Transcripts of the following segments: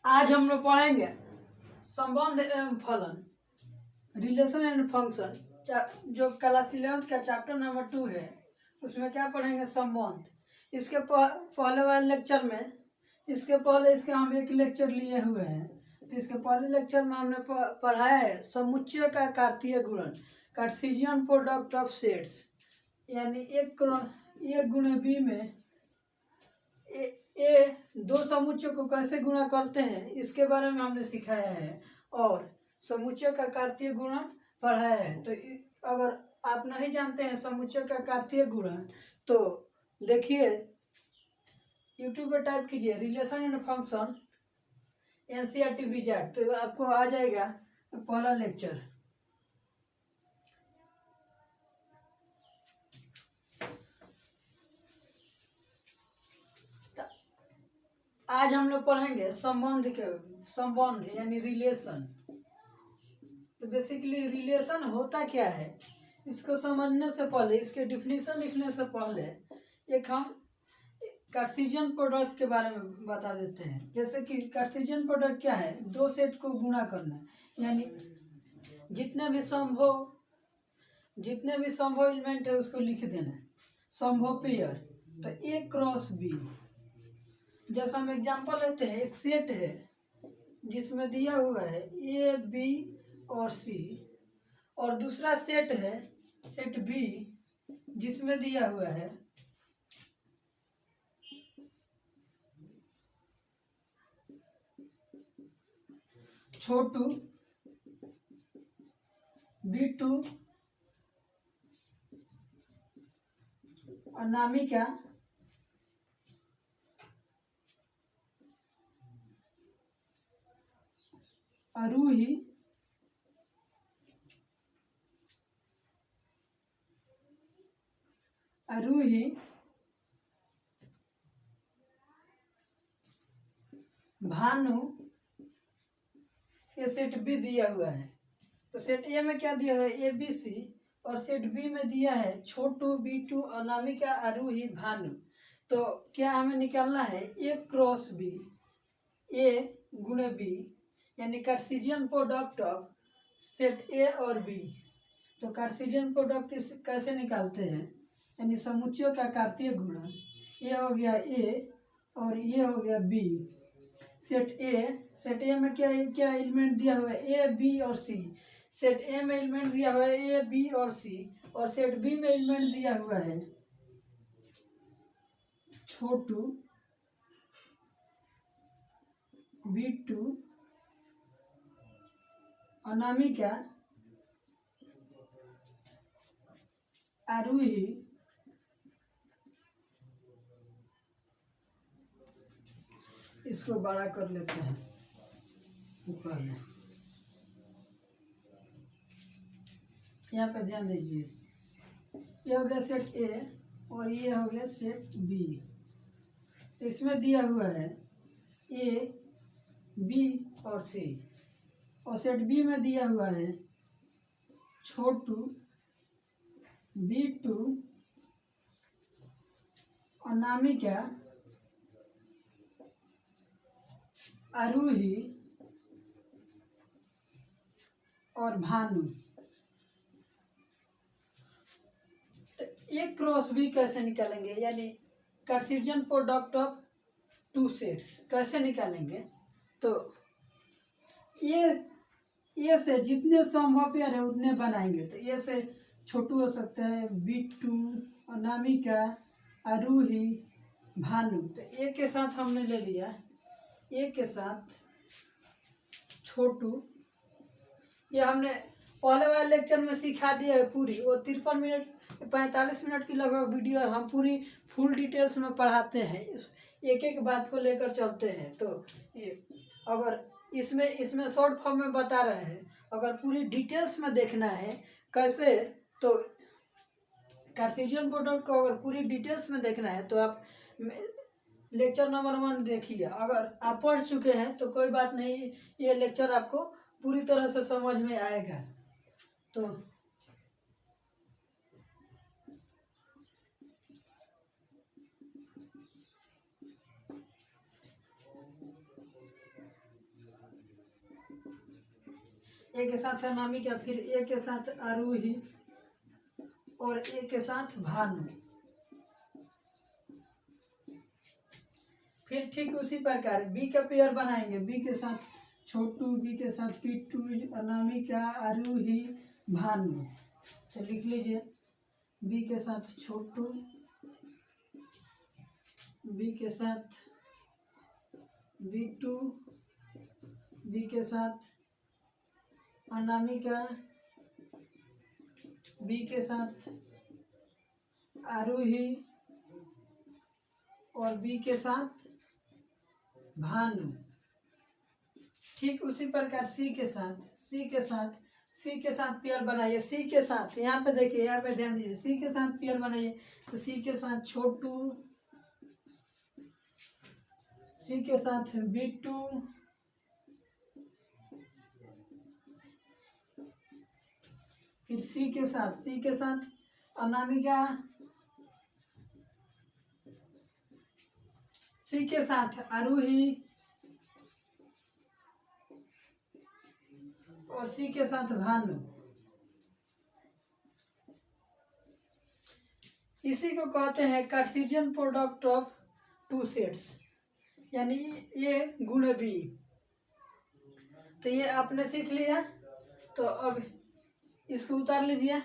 आज हम लोग पढ़ेंगे संबंध एवं फलन, रिलेशन एंड फंक्शन, जो क्लास 11 का चैप्टर नंबर 2 है। उसमें क्या पढ़ेंगे? संबंध। इसके पहले वाले लेक्चर में इसके हम एक लेक्चर लिए हुए हैं। तो इसके पहले लेक्चर में हमने पढ़ाया है समुच्चय का कार्तीय गुणन, कार्टेशियन प्रोडक्ट ऑफ सेट्स, यानी ए गुणे बी में ए दो समुच्चय को कैसे गुणा करते हैं इसके बारे में हमने सिखाया है, और समुच्चय का कार्तीय गुणन पढ़ाया है। तो अगर आप नहीं जानते हैं समुच्चय का कार्तीय गुणन तो देखिए, यूट्यूब पर टाइप कीजिए relation and function NCERT wizard, तो आपको आ जाएगा पहला लेक्चर। आज हम लोग पढ़ेंगे संबंध यानी रिलेशन। तो बेसिकली रिलेशन होता क्या है, इसको समझने से पहले, इसके डिफिनीशन लिखने से पहले एक हम कार्टेशियन प्रोडक्ट के बारे में बता देते हैं। जैसे कि कार्टेशियन प्रोडक्ट क्या है? दो सेट को गुणा करना, यानी जितने भी संभव एलिमेंट है उसको लिख देना, संभव पेयर। तो ए क्रॉस बी, जैसा हम एग्जांपल लेते हैं, एक सेट है जिसमें दिया हुआ है ए बी और सी, और दूसरा सेट है सेट बी जिसमें दिया हुआ है छोटू B2 अनामिका अरूही भानु, ये सेट बी दिया हुआ है। तो सेट ए में क्या दिया हुआ है? ए बी सी, और सेट बी में दिया है छोटू B2 अनामिका अरूही भानु। तो क्या हमें निकालना है? ए क्रॉस बी, ए गुणे बी, यानी कार्टेशियन प्रोडक्ट ऑफ सेट ए और बी। तो कार्टेशियन प्रोडक्ट कैसे निकालते हैं? यानी समुच्चयों का कार्तीय गुणन। ये हो गया ए और ये हो गया बी। सेट ए में क्या एलिमेंट दिया हुआ है? ए बी और सी। सेट ए में एलिमेंट दिया हुआ है ए बी और सी, और सेट बी में एलिमेंट दिया हुआ है छोटू B2 अनामिका आरूही इसको बड़ा कर लेते हैं ऊपर में। यहाँ पे ध्यान दीजिए, ये हो गया सेट ए और ये हो गया सेट बी। तो इसमें दिया हुआ है ए बी और सी, और सेट बी में दिया हुआ है छोटू B2 अनामिका आरूही और भानु। तो ए क्रॉस बी कैसे निकालेंगे? यानी Cartesian product of two sets कैसे निकालेंगे? तो ये से जितने संभव पेयर है उतने बनाएंगे। तो ये से छोटू हो सकता है B2 अनामिका आरूही भानु। तो ए के साथ हमने ले लिया, ए के साथ छोटू। ये हमने पहले वाले लेक्चर में सिखा दिया है पूरी, वो 53 मिनट 45 मिनट की लगभग वीडियो है। हम पूरी फुल डिटेल्स में पढ़ाते हैं, एक एक बात को लेकर चलते हैं। तो अगर इसमें शॉर्ट फॉर्म में बता रहे हैं, अगर पूरी डिटेल्स में देखना है कैसे, तो कार्टेशियन प्रोडक्ट को अगर पूरी डिटेल्स में देखना है तो आप लेक्चर नंबर 1 देखिए। अगर आप पढ़ चुके हैं तो कोई बात नहीं, ये लेक्चर आपको पूरी तरह से समझ में आएगा। तो ए के साथ अनामिका, फिर ए के साथ आरूही और ए के साथ भानु। फिर ठीक उसी प्रकार बी का पेयर बनाएंगे, बी के साथ छोटू, बी के साथ पिट्टू, अनामिका, आरूही, भानु। तो लिख लीजिए बी के साथ छोटू, बी के साथ बिट्टू, बी के साथ अनामिका, बी के साथ आरूही और बी के साथ भानु। ठीक उसी प्रकार सी के साथ पेयर बनाइए। सी के साथ यहाँ पे देखिए, यहाँ पे ध्यान दीजिए, सी के साथ पेयर बनाइए। तो सी के साथ छोटू, सी के साथ बिट्टू, फिर सी के साथ अनामिका, सी के साथ आरूही और सी के साथ भानु। इसी को कहते हैं Cartesian product of two sets, यानी ये गुण बी। तो ये आपने सीख लिया। तो अब इसको उतार लीजिए।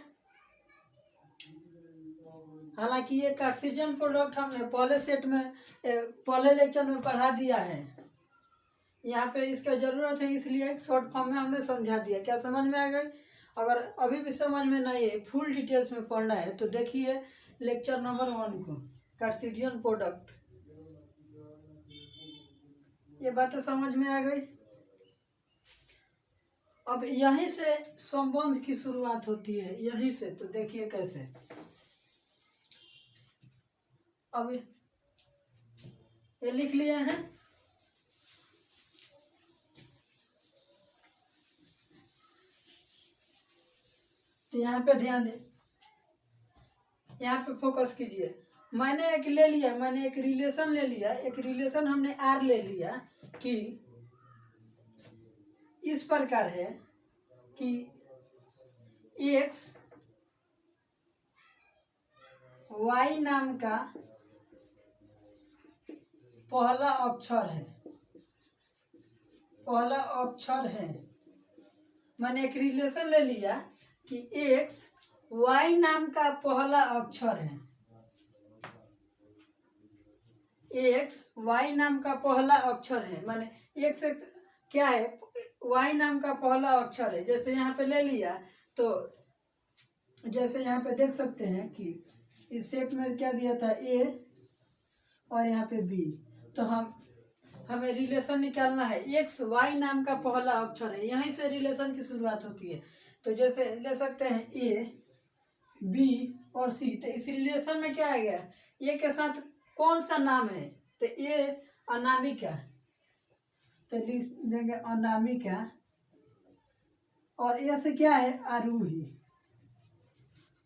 हालांकि ये कार्टेशियन प्रोडक्ट हमने पहले लेक्चर में पढ़ा दिया है। यहाँ पे इसका ज़रूरत है, इसलिए एक शॉर्ट फॉर्म में हमने समझा दिया। क्या समझ में आ गई? अगर अभी भी समझ में नहीं है, फुल डिटेल्स में पढ़ना है, तो देखिए लेक्चर नंबर 1 को, कार्टेशियन प्रोडक्ट। ये बातें समझ में आ गई। अब यहीं से संबंध की शुरुआत होती है, यहीं से। तो देखिए कैसे। अब ये लिख लिए हैं। तो यहाँ पे ध्यान दें, यहाँ पे फोकस कीजिए। मैंने एक रिलेशन ले लिया। एक रिलेशन हमने आर ले लिया कि इस प्रकार है कि एक्स वाई नाम का पहला अक्षर है। मैंने एक रिलेशन ले लिया कि एक्स वाई नाम का पहला अक्षर है। एक्स वाई नाम का पहला अक्षर है, माने एक्स क्या है, वाई नाम का पहला अक्षर है। जैसे यहाँ पे ले लिया, तो जैसे यहाँ पे देख सकते हैं कि इस सेट में क्या दिया था, ए और यहाँ पे बी। तो हमें रिलेशन निकालना है। एक्स वाई नाम का पहला अक्षर है, यहीं से रिलेशन की शुरुआत होती है। तो जैसे ले सकते हैं ए, बी और सी। तो इस रिलेशन में क्या आ गया, ए के साथ कौन सा नाम है, तो ए अनामिका। तो लिख देंगे अनामिका, और ए से क्या है, आरूही।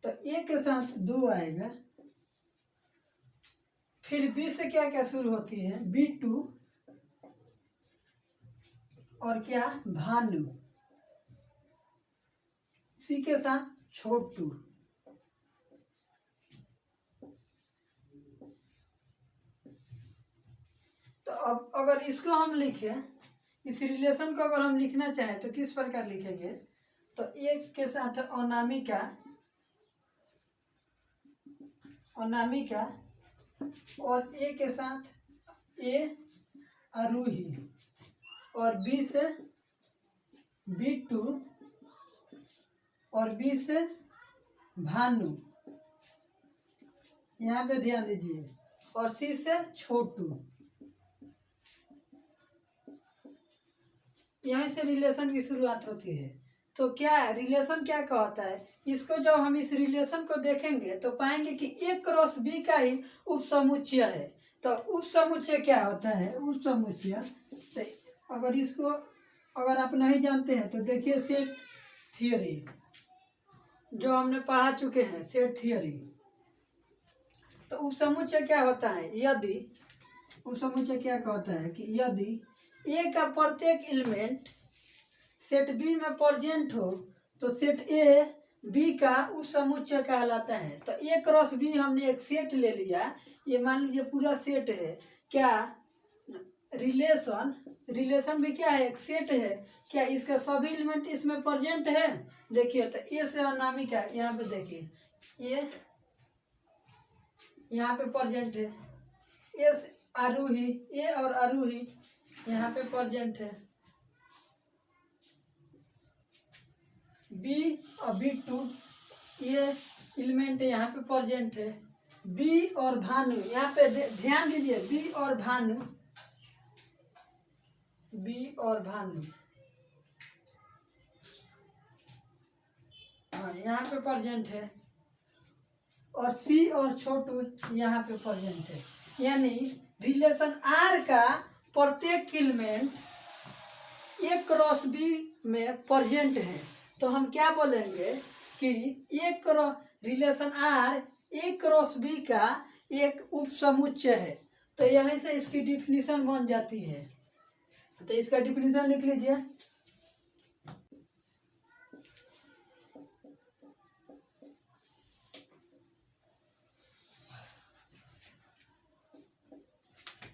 तो ए के साथ 2 आएगा। फिर बी से क्या क्या शुरू होती है, बिट्टू और क्या, भानु। सी के साथ छोटू। तो अब अगर इसको हम लिखें, इस रिलेशन को अगर हम लिखना चाहें तो किस प्रकार लिखेंगे, तो एक के साथ अनामिका और ए के साथ ए आरूही और बी से बिट्टू और बी से भानु। यहाँ पे ध्यान दीजिए, और सी से छोटू। यहीं से रिलेशन की शुरुआत होती है। तो क्या रिलेशन क्या कहता है, इसको जब हम इस रिलेशन को देखेंगे तो पाएंगे कि ए क्रॉस बी का ही उपसमुच्चय है। तो उपसमुच्चय क्या होता है, उपसमुच्चय, तो अगर इसको अगर आप नहीं जानते हैं तो देखिए सेट थियरी जो हमने पढ़ा चुके हैं, सेट थियरी। तो उपसमुच्चय क्या होता है, यदि उपसमुच्चय क्या कहता है कि यदि ए का प्रत्येक एलिमेंट सेट बी में प्रेजेंट हो तो सेट ए बी का उप समुच्चय कहलाता है। तो ए क्रॉस बी हमने एक सेट ले लिया, ये मान लीजिए पूरा सेट है। क्या रिलेशन भी क्या है, एक सेट है। क्या इसका सभी एलिमेंट इसमें प्रेजेंट है? देखिए तो ए से अनामिका, यहाँ पे देखिए ये यहाँ पे प्रेजेंट है। ए से आरोही, ए और आरोही यहाँ पे प्रेजेंट है। बी और बी टू ये एलिमेंट यहाँ पे प्रेजेंट है। बी और भानु यहाँ पे ध्यान दीजिए, बी और भानु, बी और भानु हाँ यहाँ पे प्रेजेंट है। और सी और छोटू यहाँ पे प्रेजेंट है। यानी रिलेशन आर का प्रत्येक एलिमेंट ए क्रॉस बी में प्रेजेंट है। तो हम क्या बोलेंगे कि relation R A cross B का एक उप समुच्चय है। तो यहीं से इसकी डिफिनीशन बन जाती है। तो इसका डिफिनीशन लिख लीजिए।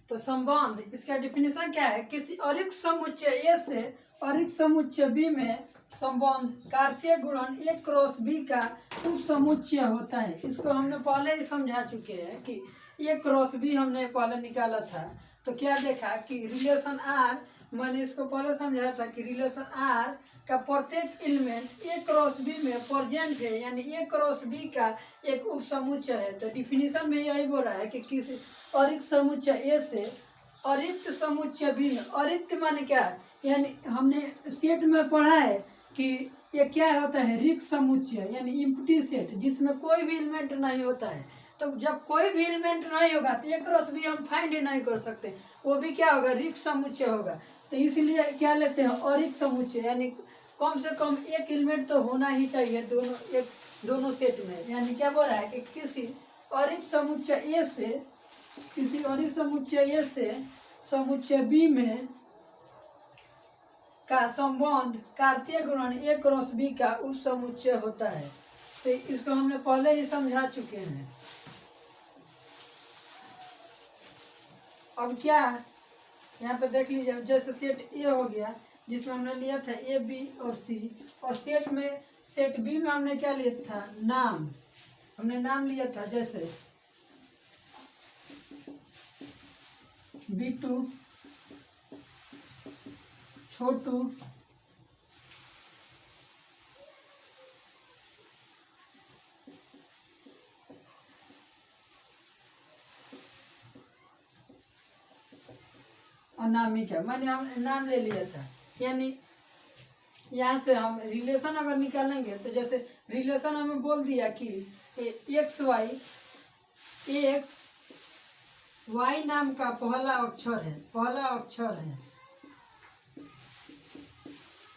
तो संबंध, इसका डिफिनीशन क्या है? किसी अरिक्त समुच्चय ए से अरिक्त समुच्चय बी में संबंध कार्तीय गुणन ए क्रॉस बी का उप समुच्चय होता है। इसको हमने पहले ही समझा चुके हैं कि ए क्रॉस बी हमने पहले निकाला था। तो क्या देखा कि रिलेशन आर, मैंने इसको पहले समझाया था कि रिलेशन आर का प्रत्येक एलिमेंट ए क्रॉस बी में प्रेजेंट है, यानी ए क्रॉस बी का एक उप समुच्चय है। तो डिफिनीशन में यही बोल रहा है कि किसी अरिक्त समुच्चय ए से अरिक्त समुच्चय बी में, अरिक्त माने क्या है? यानी हमने सेट में पढ़ा है कि ये क्या होता है, रिक्त समुच्चय यानी इम्प्टी सेट, जिसमें कोई भी एलिमेंट नहीं होता है। तो जब कोई भी एलिमेंट नहीं होगा तो ए क्रॉस बी हम फाइंड ही नहीं कर सकते, वो भी क्या होगा, रिक्त समुच्चय होगा। तो इसलिए क्या लेते हैं, अरिक्त समुच्चय, यानी कम से कम एक एलिमेंट तो होना ही चाहिए दोनों सेट में। यानी क्या बोल रहा है कि किसी अरिक्त समुच्चय ए से, किसी अरिक्त समुच्चय ए से समुच्चय बी में का संबंध कार्तीय गुणन ए क्रॉस बी का उप समुच्चय होता है। तो इसको हमने पहले ही समझा चुके हैं। अब क्या यहाँ पे देख लीजिए, जैसे सेट ए हो गया जिसमें हमने लिया था ए बी और सी, और सेट बी में हमने क्या लिया था, नाम, हमने नाम लिया था। जैसे B2, छोटू, अनामिका, मैंने हमने नाम ले लिया था। यानी यहाँ से हम रिलेशन अगर निकालेंगे तो जैसे रिलेशन हमें बोल दिया कि एक्स वाई नाम का पहला अक्षर है।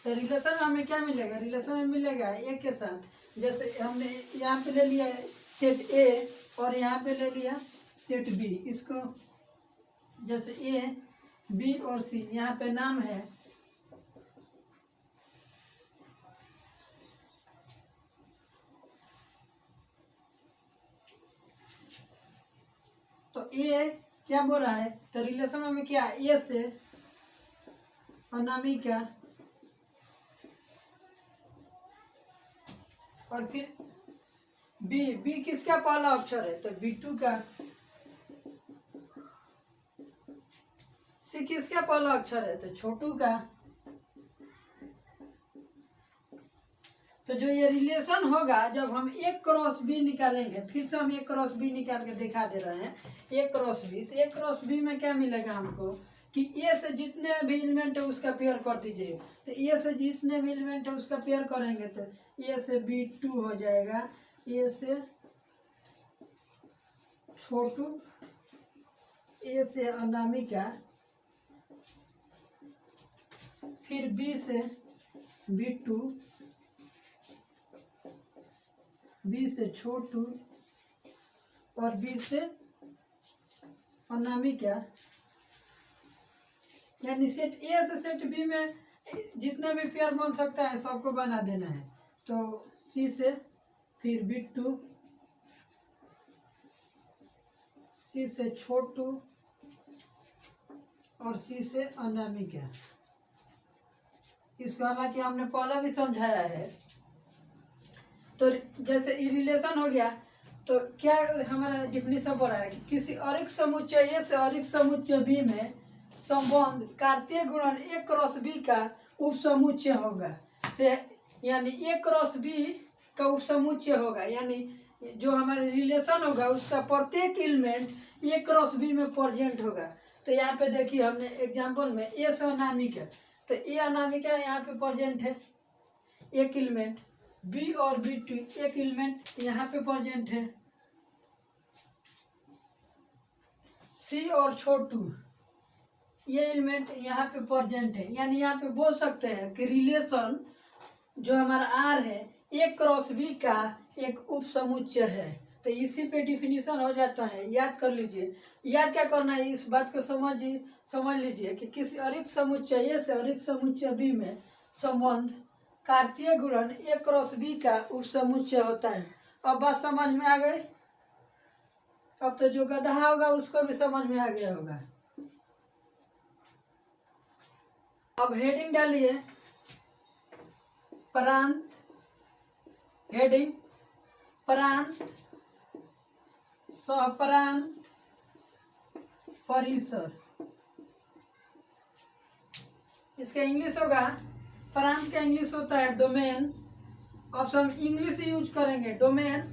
तो रिलेशन हमें क्या मिलेगा, रिलेशन में मिलेगा ए के साथ। जैसे हमने यहाँ पे ले लिया सेट ए और यहाँ पे ले लिया सेट बी, इसको जैसे ए बी और सी यहाँ पे नाम है। तो ए क्या बोल रहा है, तो रिलेशन में क्या, ए से अनामिका और फिर बी किसका पहला अक्षर है, तो B2 का। सी किसका पहला अक्षर है, तो छोटू का। तो जो ये रिलेशन होगा जब हम एक क्रॉस बी निकालेंगे, फिर से हम एक क्रॉस बी निकाल के दिखा दे रहे हैं, एक क्रॉस बी। तो एक क्रॉस बी में क्या मिलेगा हमको कि ए से जितने भी एलिमेंट है उसका पेयर कर दीजिए। तो ए से जितने भी एलिमेंट है उसका पेयर करेंगे तो ए से B2 हो जाएगा, ए से छोटू, ए से अनामिका, फिर बी से B2, बी से छोटू और बी से अनामिका। यानी सेट ए से सेट बी में जितने भी पेयर बन सकता है सबको बना देना है। तो सी से फिर बिट्टू, सी से छोटू और सी से अनामिका। इसको हालांकि हमने पहले भी समझाया है। तो जैसे ये रिलेशन हो गया, तो क्या हमारा डिफिनीशन बोला है कि किसी अरिक्त समुच्चय ए से अरिक्त समुच्चय बी में संबंध कार्तीय गुणन ए क्रॉस बी का उपसमुच्चय होगा। तो यानी ए क्रॉस बी का उपसमुच्चय होगा, यानी जो हमारा रिलेशन होगा उसका प्रत्येक एलिमेंट ए क्रॉस बी में प्रेजेंट होगा। तो यहाँ पे देखिए हमने एग्जांपल में ए से अनामिका, तो ए अनामिका यहाँ पे प्रेजेंट है एक एलिमेंट, बी और बी टू एक एलिमेंट यहाँ पे प्रेजेंट है, सी और छोटू ये एलिमेंट यहाँ पे प्रेजेंट है। यानी यहाँ पे बोल सकते हैं कि रिलेशन जो हमारा आर है ए क्रॉस बी का एक उपसमुच्चय है। तो इसी पे डिफिनीशन हो जाता है, याद कर लीजिए। याद क्या करना है, इस बात को समझ लीजिए कि किसी अरिक्त समुच्चय ए से अरिक्त समुच्चय बी में संबंध कार्तीय गुणन ए क्रॉस बी का उपसमुच्चय होता है। अब बात समझ में आ गई। अब तो जो गधा होगा उसको भी समझ में आ गया होगा। अब हेडिंग डालिए, प्रांत, हेडिंग प्रांत, सहप्रांत, परिसर। इसका इंग्लिश होगा, प्रांत का इंग्लिश होता है डोमेन। अब हम इंग्लिश यूज करेंगे डोमेन।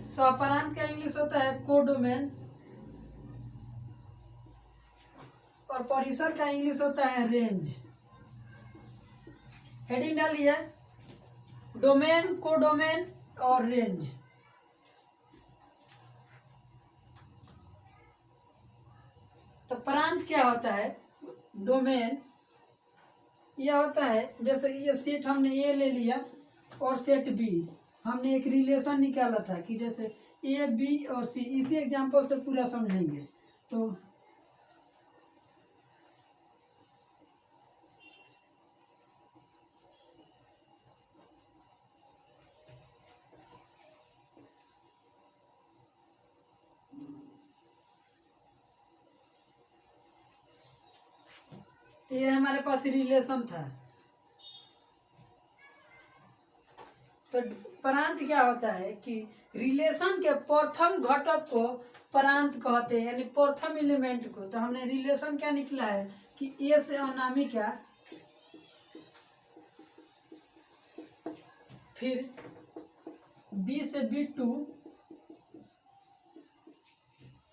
सहप्रांत का इंग्लिश होता है कोडोमेन और परिसर का इंग्लिश होता है रेंज। हेडिंग डालिए, डोमेन, कोडोमेन और रेंज। तो प्रांत क्या होता है, डोमेन यह होता है, जैसे ये सेट हमने ए ले लिया और सेट बी, हमने एक रिलेशन निकाला था कि जैसे ए बी और सी, इसी एग्जांपल से पूरा समझेंगे। तो ये हमारे पास रिलेशन था। तो प्रांत क्या होता है कि रिलेशन के प्रथम घटक को प्रांत कहते हैं, यानी प्रथम एलिमेंट को। तो हमने रिलेशन क्या निकला है कि ए से अनामिका, फिर बी से बिट्टू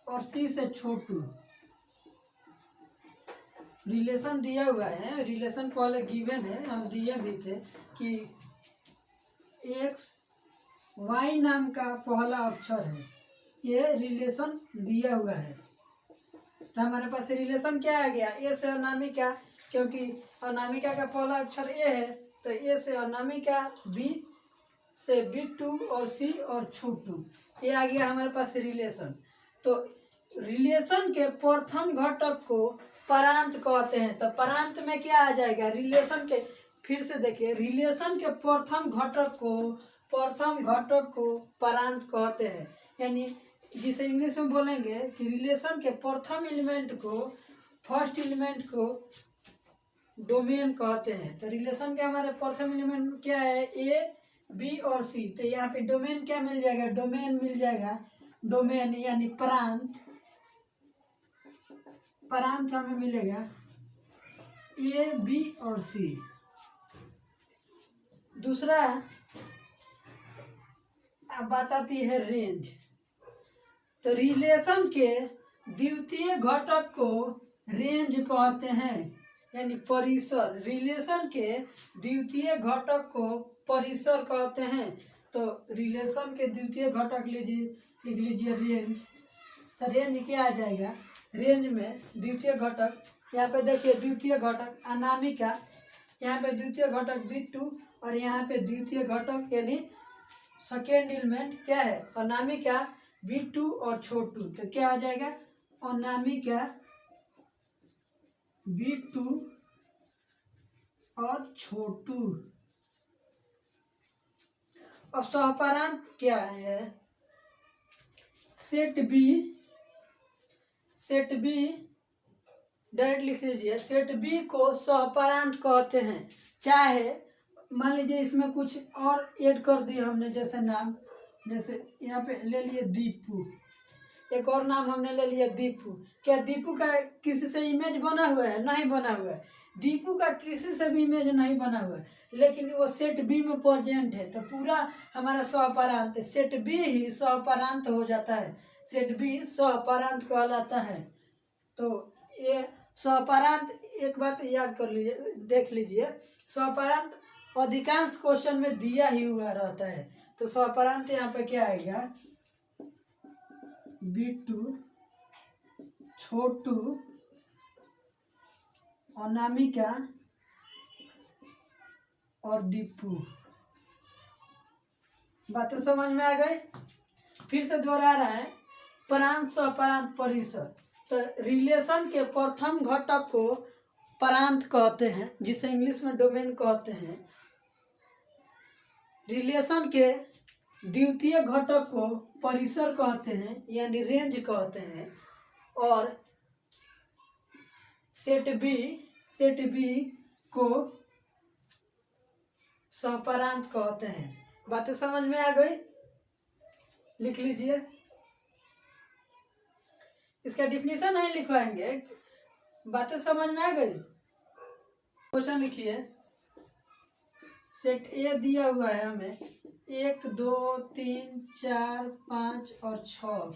और सी से छोटू। रिलेशन दिया हुआ है, रिलेशन पहले गिवन है, हम दिए भी थे कि एक्स वाई नाम का पहला अक्षर है, ये रिलेशन दिया हुआ है। तो हमारे पास रिलेशन क्या आ गया, ए से अनामिका, क्योंकि अनामिका का पहला अक्षर ए है, तो ए से अनामिका, बी से बिट्टू और सी और छोटू, ये आ गया हमारे पास रिलेशन। तो रिलेशन के प्रथम घटक को प्रांत कहते हैं। तो प्रांत में क्या आ जाएगा, रिलेशन के, फिर से देखिए, रिलेशन के प्रथम घटक को प्रांत कहते हैं। यानी जिसे इंग्लिश में बोलेंगे कि रिलेशन के प्रथम एलिमेंट को, फर्स्ट एलिमेंट को डोमेन कहते हैं। तो रिलेशन के हमारे प्रथम एलिमेंट क्या है, ए बी और सी। तो यहाँ पे डोमेन क्या मिल जाएगा, डोमेन मिल जाएगा, डोमेन यानी प्रांत। प्रांत हमें मिलेगा ए बी और सी। दूसरा अब बात आती है रेंज। तो रिलेशन के द्वितीय घटक को रेंज कहते हैं, यानी परिसर। रिलेशन के द्वितीय घटक को परिसर कहते हैं। तो रिलेशन के द्वितीय घटक लिख लीजिए रेंज। तो रेंज क्या आ जाएगा, रेंज में द्वितीय घटक, यहाँ पे देखिए द्वितीय घटक अनामिका, यहाँ पे द्वितीय घटक बिट्टू और यहाँ पे द्वितीय घटक यानी सेकेंड एलिमेंट क्या है, अनामिका, बिट्टू और छोटू। तो क्या आ जाएगा, अनामिका, बिट्टू और छोटू। अब सहपरांत क्या है? सेट बी डायरेक्ट लिख लीजिए। सेट बी को सहपरांत कहते हैं। चाहे मान लीजिए इसमें कुछ और ऐड कर दिए हमने, जैसे नाम, जैसे यहाँ पे ले लिए दीपू, एक और नाम हमने ले लिया दीपू। क्या दीपू का किसी से इमेज बना हुआ है? नहीं बना हुआ है। दीपू का किसी से भी इमेज नहीं बना हुआ है, लेकिन वो सेट बी में प्रेजेंट है, तो पूरा हमारा सहपरांत सेट बी ही सहपरांत हो जाता है। सेट बी सहपरांत कहलाता है। तो ये सहपरांत, एक बात याद कर लीजिए, देख लीजिए, सहपरांत अधिकांश क्वेश्चन में दिया ही हुआ रहता है। तो सहपरांत यहाँ पे क्या आएगा? बिट्टू, छोटू, अनामिका और दीपू। बातें समझ में आ गई? फिर से दोहरा रहा है। प्रांत, सहपरांत, परिसर। तो रिलेशन के प्रथम घटक को प्रांत कहते हैं, जिसे इंग्लिश में डोमेन कहते हैं। रिलेशन के द्वितीय घटक को परिसर कहते हैं, यानी रेंज कहते हैं। और सेट बी को सहपरांत कहते हैं। बातें समझ में आ गई? लिख लीजिए। इसका डिफिनीशन नहीं लिखवाएंगे, बातें समझ में आ गई? क्वेश्चन लिखिए। सेट ए दिया हुआ है हमें 1 2 3 4 5 और 6।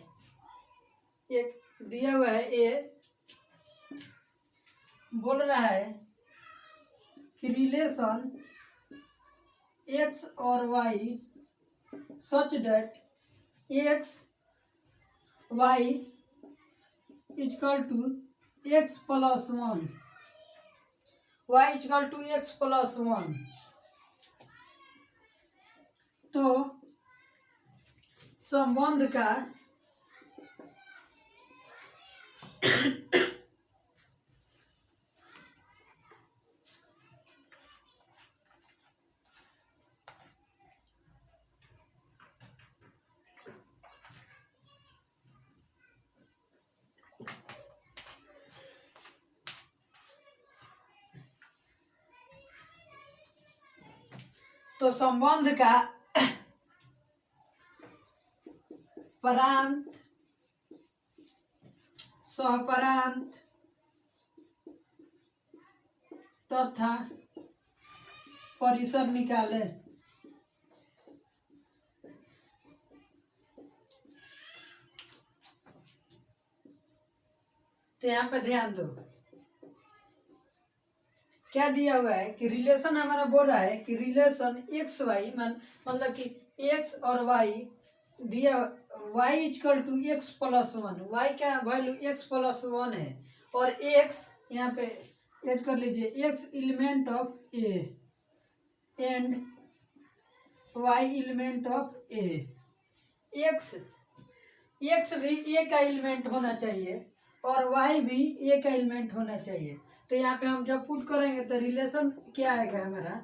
एक दिया हुआ है ए, बोल रहा है कि रिलेशन x और y such that x y equal to x plus 1, y equal to x plus 1। तो संबंध का प्रांत, सहपरांत तथा परिसर निकाले। तो यहाँ पे ध्यान दो, क्या दिया हुआ है कि रिलेशन हमारा बोल रहा है कि रिलेशन एक्स वाई, मतलब कि एक्स और वाई दिया, Y equal to X plus 1, Y का वैल्यू एक्स प्लस 1 है, और एक्स यहाँ पे ऐड कर लीजिए, X element of A and Y element of A. X भी ए का एलिमेंट होना चाहिए और वाई भी ए का एलिमेंट होना चाहिए। तो यहाँ पे हम जब पुट करेंगे तो रिलेशन क्या आएगा हमारा?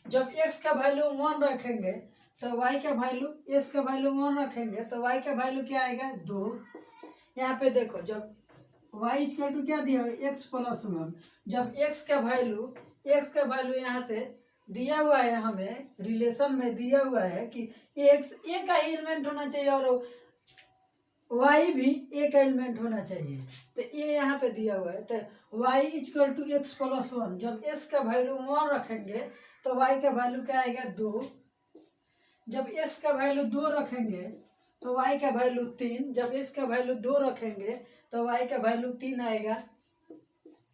जब x का वैल्यू 1 रखेंगे तो y का वैल्यू, x का वैल्यू 1 रखेंगे तो y का वैल्यू क्या आएगा? 2। यहाँ पे देखो, जब y इक्वल टू क्या दिया है? x plus 1। जब x का वैल्यू यहाँ से दिया हुआ है, हमें रिलेशन में दिया हुआ है कि x a का एलिमेंट होना चाहिए और y भी a का एलिमेंट होना चाहिए। तो a यहाँ पे दिया हुआ है, तो y equal to X plus 1। जब x का वैल्यू 1 रखेंगे तो y का वैल्यू क्या आएगा? 2। जब x का वैल्यू 2 रखेंगे तो y का वैल्यू 3। जब x का वैल्यू 2 रखेंगे तो y का वैल्यू 3 आएगा।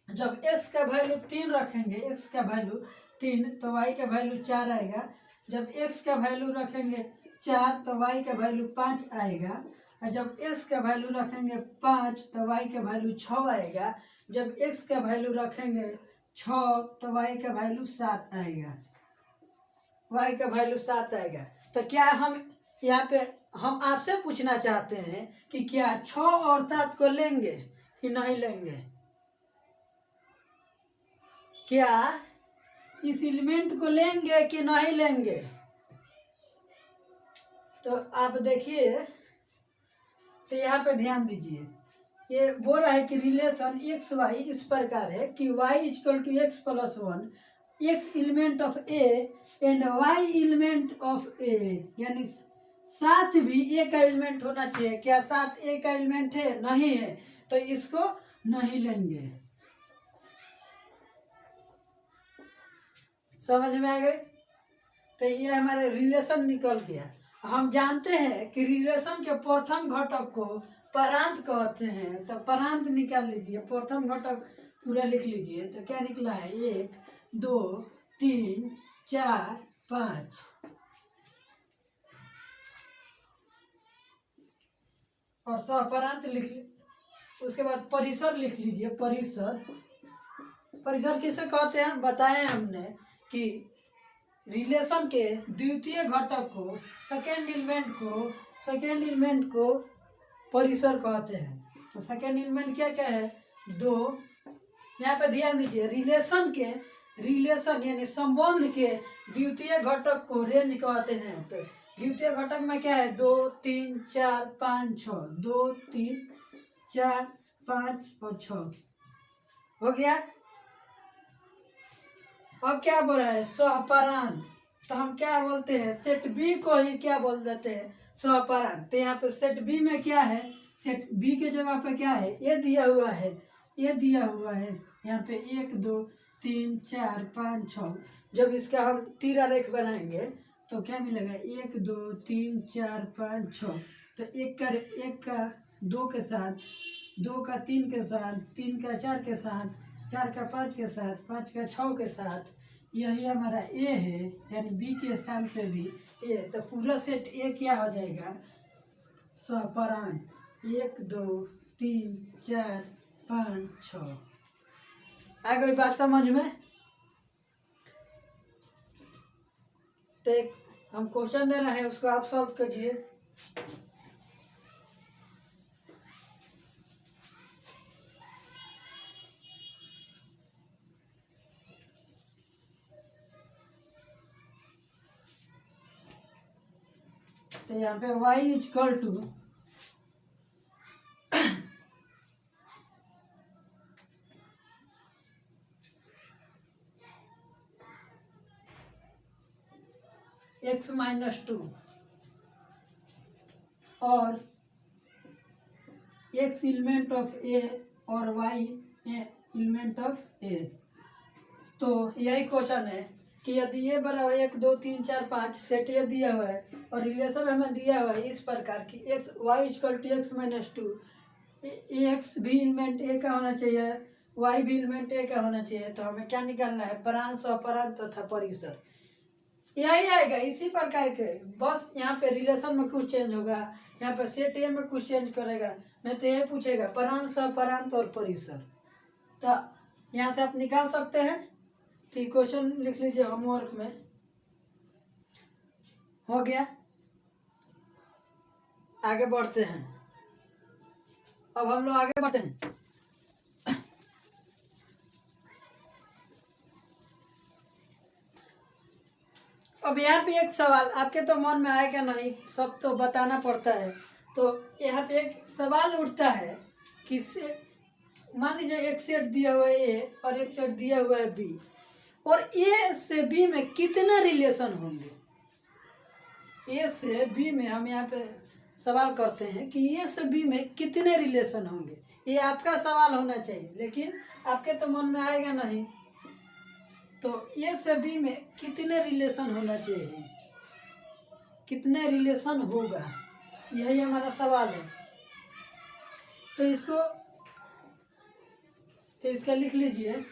जब x का वैल्यू 3 रखेंगे, x का वैल्यू 3, तो y का वैल्यू 4 आएगा। जब x का वैल्यू रखेंगे 4 तो y का वैल्यू 5 आएगा। और जब x का वैल्यू रखेंगे 5 तो y का वैल्यू 6 आएगा। जब x का वैल्यू रखेंगे 6 तो y का वैल्यू 7 आएगा। y का वैल्यू 7 आएगा। तो क्या हम यहाँ पे हम आपसे पूछना चाहते हैं कि क्या 6 और 7 को लेंगे कि नहीं लेंगे? क्या इस एलिमेंट को लेंगे कि नहीं लेंगे। तो आप देखिए, तो यहाँ पे ध्यान दीजिए, ये बोल रहा है कि रिलेशन एक्स वाई इस प्रकार है कि y equal to X plus one, X element of A and Y element of A, यानी साथ भी ए का एलिमेंट होना चाहिए। क्या साथ ए का एलिमेंट है? नहीं है, तो इसको नहीं लेंगे। समझ में आ गए? तो ये हमारे रिलेशन निकल गया। हम जानते हैं कि रिलेशन के प्रथम घटक को परांत कहते हैं, तो परांत निकाल लीजिए, प्रथम घटक पूरा लिख लीजिए। तो क्या निकला है? 1 2 3 4 5। और सहपरांत लिख ली। उसके बाद परिसर लिख लीजिए। परिसर, परिसर किसे कहते हैं? बताएं हमने कि रिलेशन के द्वितीय घटक को, सेकेंड एलिमेंट को परिसर कहते हैं। तो सेकेंड एलिमेंट क्या क्या है? 2। यहाँ पे ध्यान दीजिए, रिलेशन यानी संबंध के द्वितीय घटक को रेंज कहते हैं। तो द्वितीय घटक में क्या है? 2 3 4 5 6, 2 3 4 5 और 6 हो गया। अब क्या बोल रहा है? सहपरांत। तो हम क्या बोलते हैं? सेट बी को ही क्या बोल देते हैं? सहपरांत। तो यहाँ पे सेट बी में क्या है? सेट बी के जगह पे क्या है? ये दिया हुआ है, ये दिया हुआ है यहाँ पे 1 2 3 4 5 6। जब इसका हम तीरा रेख बनाएंगे तो क्या मिलेगा? 1 2 3 4 5 6। तो एक का 2 के साथ, 2 का 3 के साथ, 3 का 4 के साथ, 4 का 5 के साथ, 5 का 6 के साथ, यही हमारा ए है, यानी बी के स्थान पे भी ए। तो पूरा सेट ए क्या हो जाएगा? सहपरांत। 1 2 3 4 5 6। आ गई बात समझ में? तो एक हम क्वेश्चन दे रहे हैं, उसको आप सॉल्व कीजिए। तो यहाँ पे y equal to x minus 2 और x एलिमेंट ऑफ a और y एलिमेंट ऑफ a। तो यही क्वेश्चन है कि यदि ये बराबर 1 2 3 4 5 सेट ये दिया हुआ है और रिलेशन हमें दिया हुआ है इस प्रकार की X y equal to X minus 2, X भी एलिमेंट ए का होना चाहिए, y भी एलिमेंट ए का होना चाहिए। तो हमें क्या निकालना है? परांश, अपरांत तथा परिसर। यही आएगा इसी प्रकार के। बस यहाँ पे रिलेशन में कुछ चेंज होगा, यहाँ पे सेट ए में कुछ चेंज करेगा, नहीं तो ये पूछेगा परांश, अपरांत और परिसर। तो यहाँ से आप निकाल सकते हैं। तो क्वेश्चन लिख लीजिए होमवर्क में। हो गया, आगे बढ़ते हैं। अब हम लोग आगे बढ़ते हैं। अब यहाँ पे एक सवाल आपके तो मन में आएगा नहीं, सब तो बताना पड़ता है। तो यहाँ पे एक सवाल उठता है कि मान लीजिए एक सेट दिया हुआ है ए और एक सेट दिया हुआ है बी, और ए से बी में कितने रिलेशन होंगे? ए से बी में हम यहाँ पे सवाल करते हैं कि ए से बी में कितने रिलेशन होंगे। ये आपका सवाल होना चाहिए, लेकिन आपके तो मन में आएगा नहीं। तो ए से बी में कितने रिलेशन होना चाहिए, कितने रिलेशन होगा, यही हमारा सवाल है। तो इसका लिख लीजिए,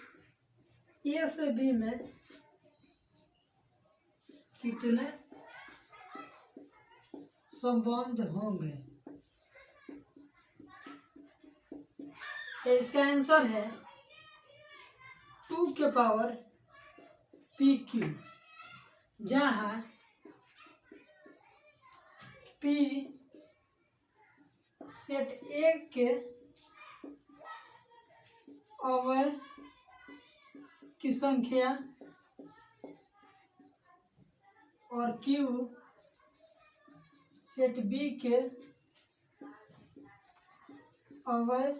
ए से बी में कितने संबंध होंगे। तो इसका आंसर है 2 के पावर PQ, जहाँ P सेट ए के अवयव की संख्या और क्यू सेट बी के अवयव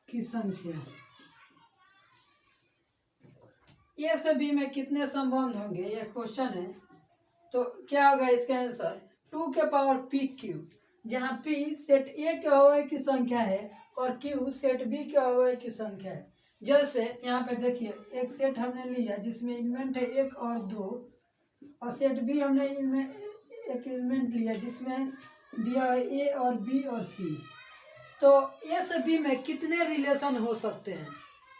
की संख्या। ये सभी में कितने संबंध होंगे, ये क्वेश्चन है। तो क्या होगा इसका आंसर 2 के पावर पी क्यू, जहाँ पी सेट ए के अवयव की संख्या है और क्यू सेट बी के अवयव की संख्या है। जैसे यहाँ पे देखिए एक सेट हमने लिया जिसमें एलिमेंट है 1 और 2, और सेट बी हमने एक एलिमेंट लिया जिसमें दिया है ए और बी और सी। तो ए से बी में कितने रिलेशन हो सकते हैं,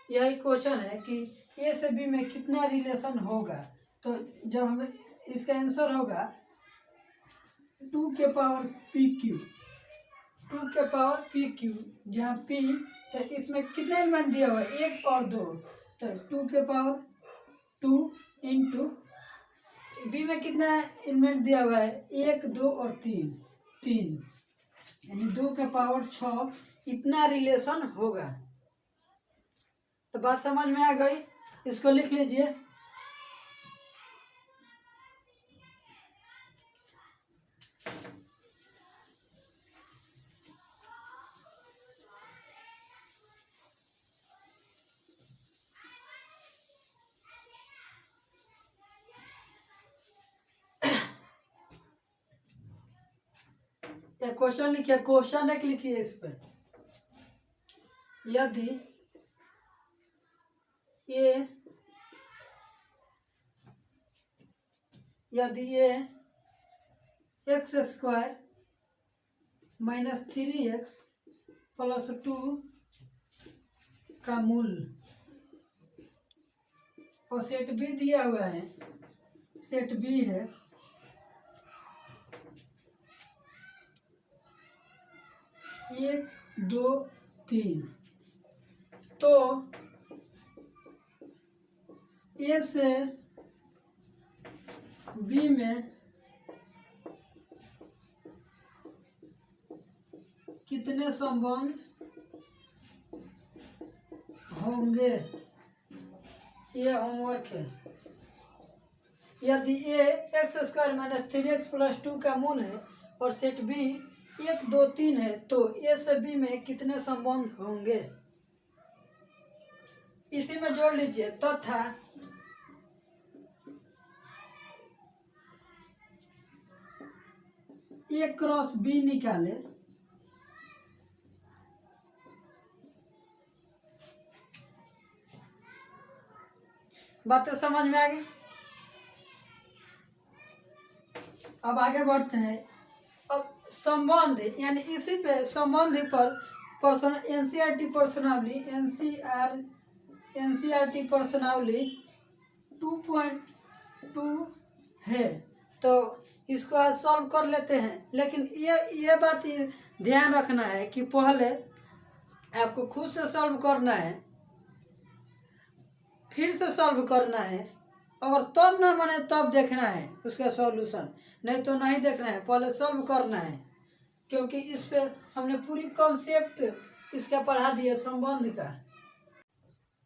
यही क्वेश्चन है कि ए से बी में कितना रिलेशन होगा। तो जब हम इसका आंसर होगा 2 के पावर पी क्यू, 2 के पावर पी क्यू, जहाँ पी तो इसमें कितने एलिमेंट दिया हुआ है 1 और 2, तो 2 के पावर 2 इंटू बी में कितना एलिमेंट दिया हुआ है 1 2 और 3, यानी 2 के पावर 6, इतना रिलेशन होगा। तो बात समझ में आ गई, इसको लिख लीजिए। या क्वेश्चन लिखिए, क्वेश्चन एक लिखिए इस पर। यदि ये x square minus 3x plus 2 का मूल, और सेट बी दिया हुआ है, सेट बी है 1 2 3, तो ए से बी में कितने संबंध होंगे, ये होमवर्क है। यदि A X square minus 3x plus 2 का मूल है और सेट बी 1 2 3 है, तो ए से बी में कितने संबंध होंगे, इसी में जोड़ लीजिए। तथा ए क्रॉस बी निकाले, बातें समझ में आ गई। अब आगे बढ़ते हैं। अब संबंध यानी इसी पे संबंध पर पर्सन एनसीईआरटी पर्सनावली एनसीईआरटी पर्सनावली 2.2 है। तो इसको आज सॉल्व कर लेते हैं, लेकिन ये बात ध्यान रखना है कि पहले आपको खुद से सॉल्व करना है, फिर से सॉल्व करना है, अगर तब ना बने तब देखना है उसका सॉल्यूशन, नहीं तो नहीं देखना है, पहले सॉल्व करना है। क्योंकि इस पे हमने पूरी कॉन्सेप्ट इसका पढ़ा दिया संबंध का।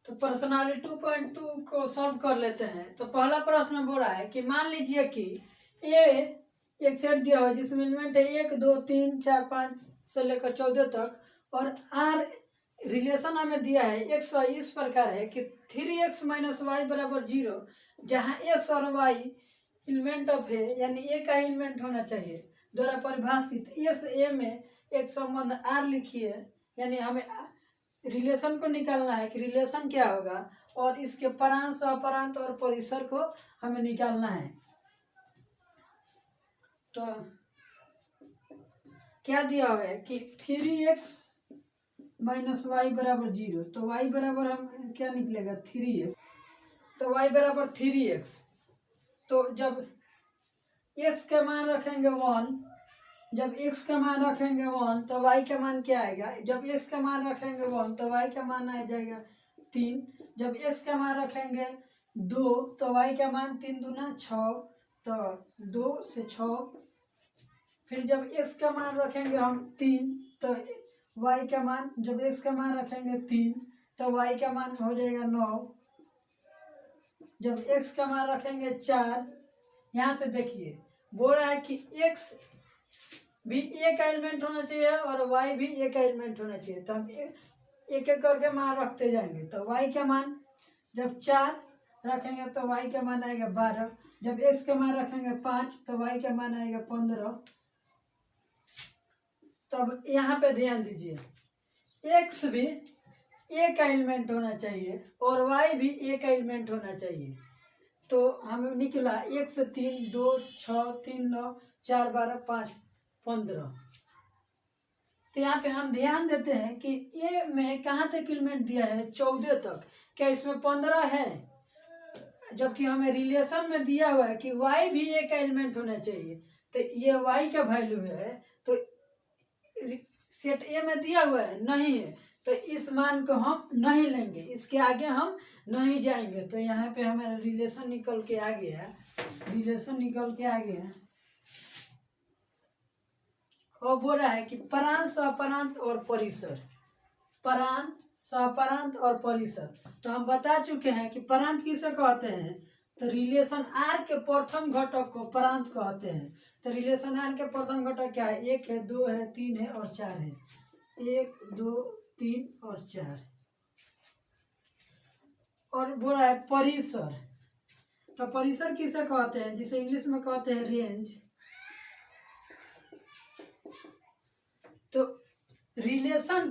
तो पर्सनालिटी 2.2 को सॉल्व कर लेते हैं। तो पहला प्रश्न बोला है कि मान लीजिए कि ए एक सेट दिया हुआ जिसमें एलिमेंट है 1 2 3 4 5 से लेकर 14 तक, और आर रिलेशन हमें दिया है एक्स वाई इस प्रकार है कि 3x माइनस वाई बराबर 0, जहाँ x और y एलिमेंट ऑफ है, यानी ए का एलिमेंट होना चाहिए, द्वारा परिभाषित एस ए में एक संबंध आर लिखिए। यानी हमें रिलेशन को निकालना है कि रिलेशन क्या होगा, और इसके परांश अपरांत और परिसर को हमें निकालना है। तो क्या दिया हुआ है कि 3x माइनस वाई बराबर 0, तो y बराबर हम क्या निकलेगा 3x, तो y बराबर 3x। तो जब x का मान रखेंगे 1, जब x का मान रखेंगे 1 तो y का मान क्या आएगा, जब x का मान रखेंगे 1 तो y का मान आ जाएगा 3, जब x का मान रखेंगे 2 तो y का मान 3 दूना 6, तो 2 से 6, फिर जब x का मान रखेंगे हम 3 तो y का मान, जब x का मान रखेंगे 3 तो y का मान हो जाएगा 9, जब x का मान रखेंगे 4 यहाँ से देखिए बोल रहा है कि x भी एक एलिमेंट होना चाहिए और y भी एक एलिमेंट होना चाहिए। तो हम एक एक करके मान रखते जाएंगे। तो y का मान जब 4 रखेंगे तो y का मान आएगा 12। जब x का मान रखेंगे 5 तो y का मान आएगा 15। तब यहाँ पे ध्यान दीजिए, x भी एक एलिमेंट होना चाहिए और y भी एक एलिमेंट होना चाहिए। तो हमें निकला 1 से 3 2 6 3 9 4 12 5 15। तो यहाँ पे हम ध्यान देते हैं कि ये में कहाँ तक एलिमेंट दिया है, 14 तक। क्या इसमें 15 है? जबकि हमें रिलेशन में दिया हुआ है कि y भी एक एलिमेंट होना चाहिए। तो ये y का वैल्यू है, तो सेट ए में दिया हुआ है नहीं है, तो इस मान को हम नहीं लेंगे, इसके आगे हम नहीं जाएंगे। तो यहाँ पे हमारा रिलेशन निकल के आ गया, रिलेशन निकल के आ गया। और बोल रहा है कि परांत, सहपरांत और परिसर। परांत, सहपरांत और परिसर। तो हम बता चुके हैं कि परांत किसे कहते हैं, तो रिलेशन आर के प्रथम घटक को परांत कहते हैं। तो रिलेशन आर के प्रथम घटक क्या है, 1 है 2 है 3 है और 4 है। 1 2 3 और 4। और बोल रहा है परिसर। तो परिसर किसे कहते हैं, जिसे इंग्लिश में कहते हैं रेंज। तो रिलेशन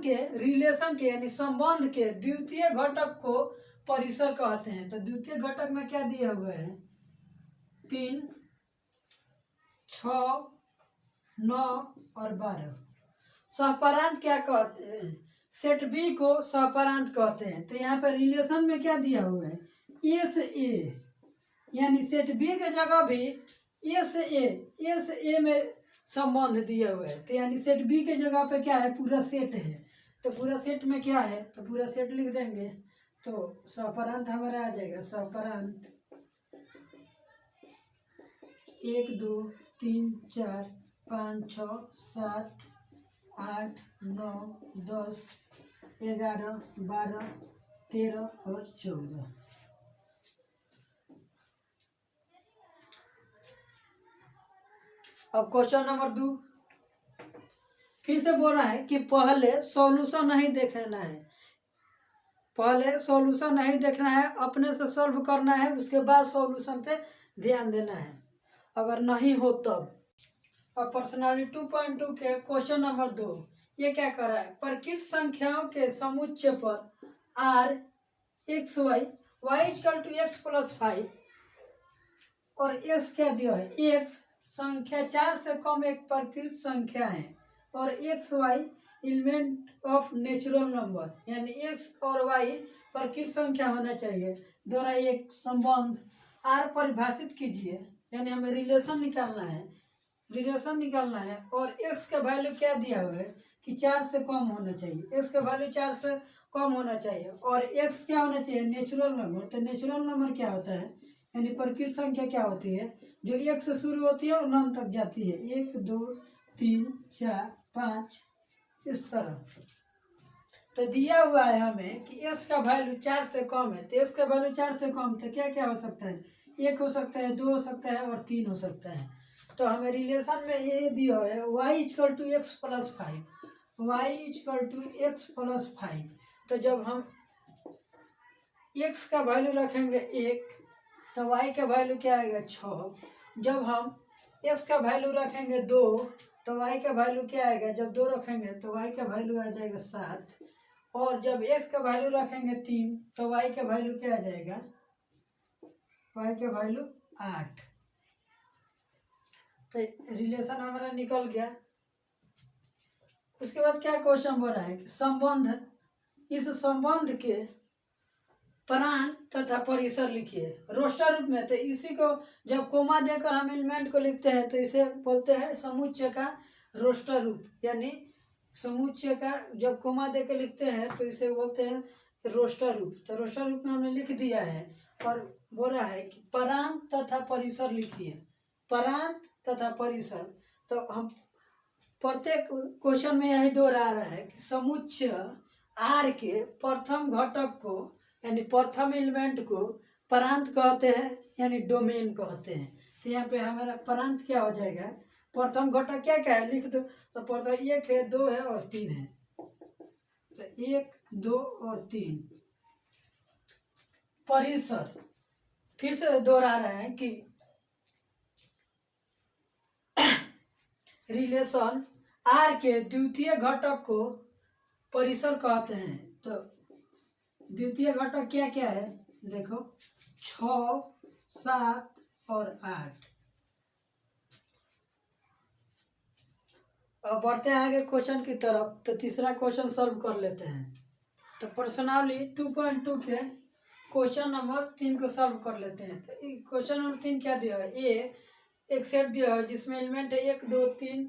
के यानी संबंध के द्वितीय घटक को परिसर कहते हैं। तो द्वितीय घटक में क्या दिया हुआ है, 3 6 9 और 12। सहपरांत क्या कहते हैं, सेट बी को सहपरांत कहते हैं। तो यहाँ पर रिलेशन में क्या दिया हुआ है, ए से ए, यानी सेट बी के जगह भी ए से ए में संबंध दिया हुआ है। तो यानी सेट बी के जगह पे क्या है, पूरा सेट है। तो पूरा सेट में क्या है, तो पूरा सेट लिख देंगे। तो सहपरांत हमारा आ जाएगा, सहपरांत 1 2 3 4 5 6 7 8 9 10 11 12 13 और 14। अब क्वेश्चन नंबर 2 फिर से बोल रहा है कि पहले सॉल्यूशन नहीं देखना है, पहले सॉल्यूशन नहीं देखना है, अपने से सॉल्व करना है, उसके बाद सॉल्यूशन पे ध्यान देना है, अगर नहीं हो तब। और पर्सनालिटी 2.2 के क्वेश्चन नंबर 2 ये क्या कर रहा है, प्रकृत संख्याओं के समुच्चय पर R X Y equal to X plus 5 और एक्स क्या दिया है, एक्स संख्या 4 से कम एक प्रकृत संख्या है और X Y element of natural number, यानी एक्स और वाई प्रकृत संख्या होना चाहिए। द्वारा एक संबंध आर परिभाषित कीजिए, यानी हमें रिलेशन निकालना है, रिलेशन निकालना है। और एक्स का वैल्यू क्या दिया हुआ है कि 4 से कम होना चाहिए, एक्स का वैल्यू 4 से कम होना चाहिए। और एक्स क्या होना चाहिए, नेचुरल नंबर। तो नेचुरल नंबर क्या होता है, यानी प्रकृत संख्या क्या होती है, जो 1 से शुरू होती है और 9 तक जाती है, 1 2 3 4 5 इस तरह। तो दिया हुआ है हमें कि एक्स का वैल्यू 4 से कम है, तो एक्स का वैल्यू 4 से कम, तो क्या क्या हो सकता है, 1 हो सकता है, 2 हो सकता है और 3 हो सकता है। तो हमें रिलेशन में ये दिया है y equal to X plus 5, y equal to X plus 5। तो जब हम x का वैल्यू रखेंगे 1 तो y का वैल्यू क्या आएगा 6। जब हम s का वैल्यू रखेंगे 2 तो y का वैल्यू क्या आएगा, जब 2 रखेंगे तो y का वैल्यू आ जाएगा 7। और जब x का वैल्यू रखेंगे 3 तो y का वैल्यू क्या आ जाएगा, y का वैल्यू 8। तो रिलेशन हमारा निकल गया। उसके बाद क्या क्वेश्चन बोल रहा है कि संबंध, इस संबंध के प्रांत तथा परिसर लिखिए रोस्टर रूप में। तो इसी को जब कोमा देकर हम एलिमेंट को लिखते हैं तो इसे बोलते हैं समुच्चय का रोस्टर रूप, यानी समुच्चय का जब कोमा देकर लिखते हैं तो इसे बोलते हैं रोस्टर रूप। तो रोस्टर रूप में हमने लिख दिया है और बोला है कि प्रांत तथा परिसर लिखिए, प्रांत तथा परिसर। तो हम प्रत्येक क्वेश्चन में यही दोहरा रहा है कि समुच्चय आर के प्रथम घटक को यानी प्रथम एलिमेंट को प्रांत कहते हैं, यानी डोमेन कहते हैं। तो यहाँ पे हमारा प्रांत क्या हो जाएगा, प्रथम घटक क्या क्या है लिख दो। तो प्रथम 1 है, 2 है और 3 है। तो 1, 2 और 3। परिसर फिर से दोहरा रहे हैं कि रिलेशन आर के द्वितीय घटक को परिसर कहते हैं। तो द्वितीय घटक क्या क्या है देखो, 6, 7 और 8। अब बढ़ते हैं आगे क्वेश्चन की तरफ। तो तीसरा क्वेश्चन सॉल्व कर लेते हैं। तो प्रश्नावली 2.2 के क्वेश्चन नंबर 3 को सॉल्व कर लेते हैं। तो क्वेश्चन नंबर 3 क्या दिया है, एक सेट दिया है जिसमें एलिमेंट है 1, 2, 3।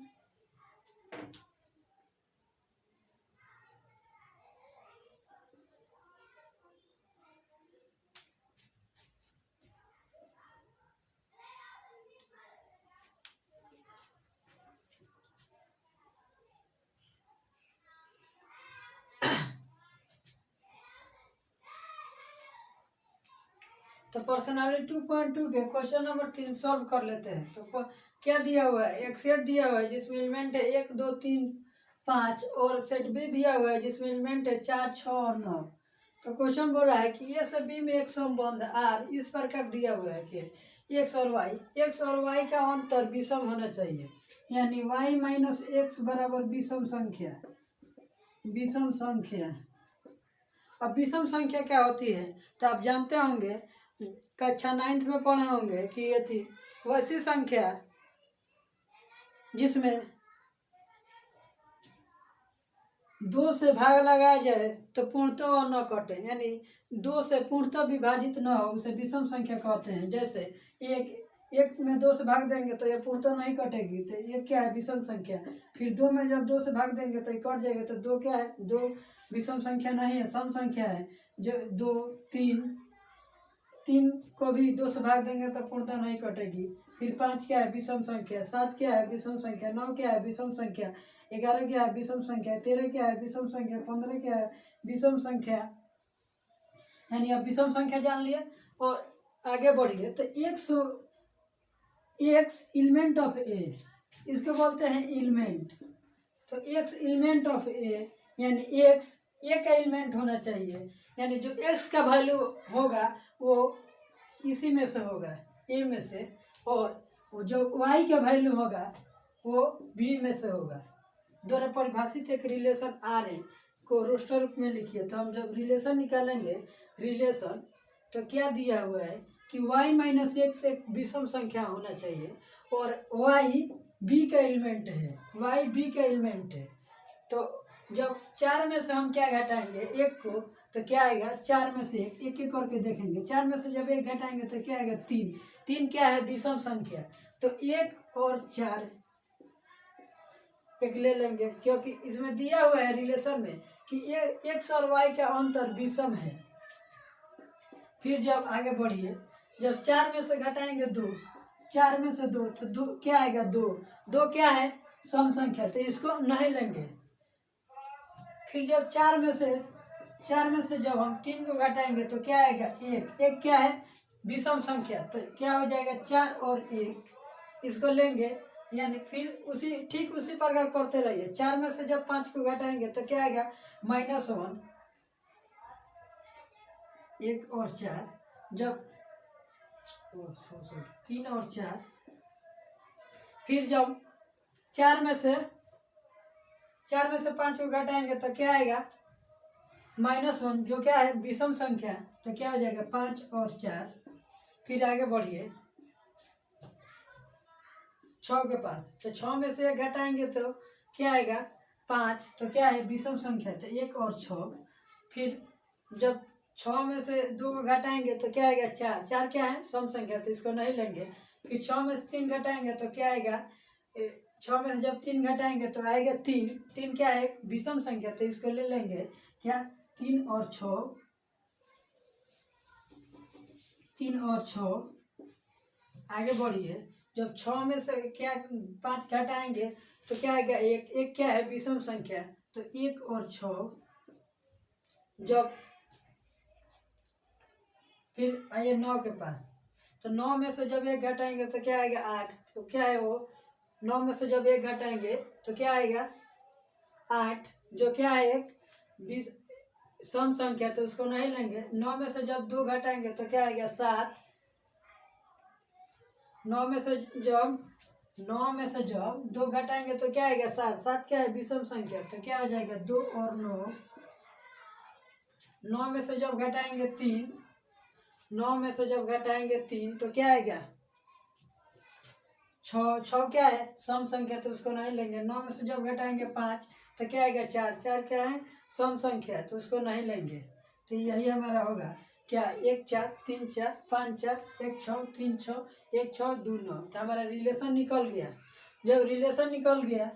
तो प्रश्नावली 2.2 के क्वेश्चन नंबर 3 सॉल्व कर लेते हैं। तो क्या दिया हुआ है, एक सेट दिया हुआ है जिसमें एलिमेंट है 1, 2, 3, 5 और सेट बी दिया हुआ है जिसमें एलिमेंट है 4, 6 और 9। तो क्वेश्चन बोल रहा है कि ये सभी में एक संबंध आर इस प्रकार दिया हुआ है कि एक्स और वाई का अंतर विषम होना चाहिए, यानी वाई माइनस एक्स बराबर विषम संख्या। विषम संख्या, अब विषम संख्या क्या होती है तो आप जानते होंगे, कक्षा 9th में पढ़े होंगे कि ये थी वैसी संख्या जिसमें 2 से भाग लगाया जाए तो पूर्णतः और न कटे, यानी 2 से पूर्णतः विभाजित न हो, उसे विषम संख्या कहते हैं। जैसे एक में 2 से भाग देंगे तो ये पूर्णतः नहीं कटेगी, तो ये क्या है, विषम संख्या। फिर 2 में जब 2 से भाग देंगे तो ये कट जाएगा, तो 2 क्या है, 2 विषम संख्या नहीं है, सम संख्या है। जो 2, 3 को भी 2 से भाग देंगे तो पूर्णतः नहीं कटेगी। फिर 5 क्या है, विषम संख्या। 7 क्या है, विषम संख्या। 9 क्या है, विषम संख्या। 11 क्या है, विषम संख्या। 13 क्या है, विषम संख्या। 15 क्या है, विषम संख्या। यानी अब विषम संख्या जान लिए और आगे बढ़िए। तो एक्स एलिमेंट ऑफ ए, इसको बोलते हैं एलिमेंट। तो एक्स एलिमेंट ऑफ ए, यानी एक्स ए का एलिमेंट होना चाहिए, यानी जो एक्स का वैल्यू होगा वो इसी में से होगा, ए में से, और वो जो वाई का वैल्यू होगा वो बी में से होगा। द्वारा परिभाषित एक रिलेशन आर है को रोस्टर रूप में लिखिए। तो हम जब रिलेशन निकालेंगे, रिलेशन तो क्या दिया हुआ है कि y माइनस एक्स एक विषम संख्या होना चाहिए और y b का एलिमेंट है, y b का एलिमेंट है। तो जब 4 में से हम क्या घटाएंगे, 1 को, तो क्या आएगा, 4 में से एक एक करके देखेंगे। 4 में से जब 1 घटाएंगे तो क्या आएगा, 3 क्या है, विषम संख्या। तो 1 और 4 एक ले लेंगे, क्योंकि इसमें दिया हुआ है रिलेशन में कि एक्स और वाई का अंतर विषम है। फिर जब आगे बढ़िए, जब 4 में से घटाएंगे 2, 4 में से 2 तो 2 क्या आएगा, 2 क्या है, सम संख्या, तो इसको नहीं लेंगे। फिर जब 4 में से जब हम 3 को घटाएंगे तो क्या आएगा, 1 क्या है, विषम संख्या। तो क्या हो जाएगा, 4 और 1 इसको लेंगे, यानी फिर ठीक उसी प्रकार करते रहिए। 4 में से जब 5 को घटाएंगे तो क्या आएगा, -1। 1 और 4 जब 3 और 4, फिर जब 4 में से 5 को घटाएंगे तो क्या आएगा, -1, जो क्या है, विषम संख्या। तो क्या हो जाएगा, 5 और 4। फिर आगे बढ़िए 6 के पास, तो 6 में से 1 घटाएंगे तो क्या आएगा, 5, तो क्या है, विषम संख्या। तो 1 और 6। फिर जब 6 में से 2 को घटाएंगे तो क्या आएगा, 4 क्या है, सम संख्या, तो इसको नहीं लेंगे। फिर 6 में से 3 घटाएंगे तो क्या आएगा, 6 में से जब 3 घटाएंगे तो आएगा 3 क्या है, विषम संख्या, तो इसको ले लेंगे। क्या, 3 और 6। आगे बढ़िए, जब 6 में से क्या 5 घटाएंगे तो क्या आएगा, 1 क्या है, विषम संख्या। तो 1 और 6। जब फिर आइए 9 के पास, तो 9 में से जब 1 घटाएंगे तो क्या आएगा 8। तो क्या है वो 9 में से जब 1 घटाएंगे तो क्या आएगा 8, जो क्या है एक 20 सम संख्या, तो उसको नहीं लेंगे। 9 में से जब 2 घटाएंगे तो क्या आएगा 7। 9 में से जब 2 घटाएंगे तो क्या आएगा 7। 7 क्या है विषम संख्या, तो क्या हो जाएगा 2 और 9। 9 में से जब घटाएंगे 3, 9 में से जब घटाएंगे 3 तो क्या आएगा 6। 6 क्या है सम संख्या, तो उसको नहीं लेंगे। 9 में से जब घटाएंगे 5 तो क्या आएगा 4। 4 क्या है सम संख्या, तो उसको नहीं लेंगे। तो यही हमारा होगा क्या 1 4 3 4 5 4 1 6 3 6 1 6 2 9। तो हमारा रिलेशन निकल गया। जब रिलेशन निकल गया,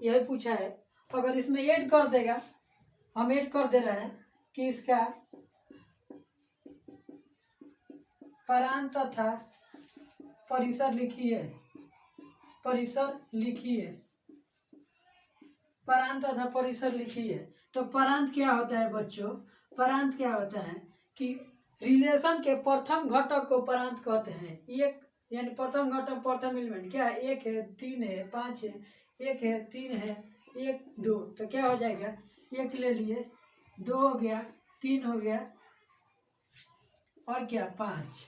यही पूछा है। अगर इसमें ऐड कर देगा, हम ऐड कर दे रहे हैं कि इसका परांत तथा परिसर लिखिए। परिसर लिखिए, परांत तथा परिसर लिखिए। तो परांत क्या होता है बच्चों, परांत क्या होता है कि रिलेशन के प्रथम घटक को परांत कहते हैं। एक यानी प्रथम घटक प्रथम एलिमेंट क्या है 1 है 3 है 5 है 1 है 3 है 1 2। तो क्या हो जाएगा 1 ले लिए, 2 हो गया, 3 हो गया और क्या 5।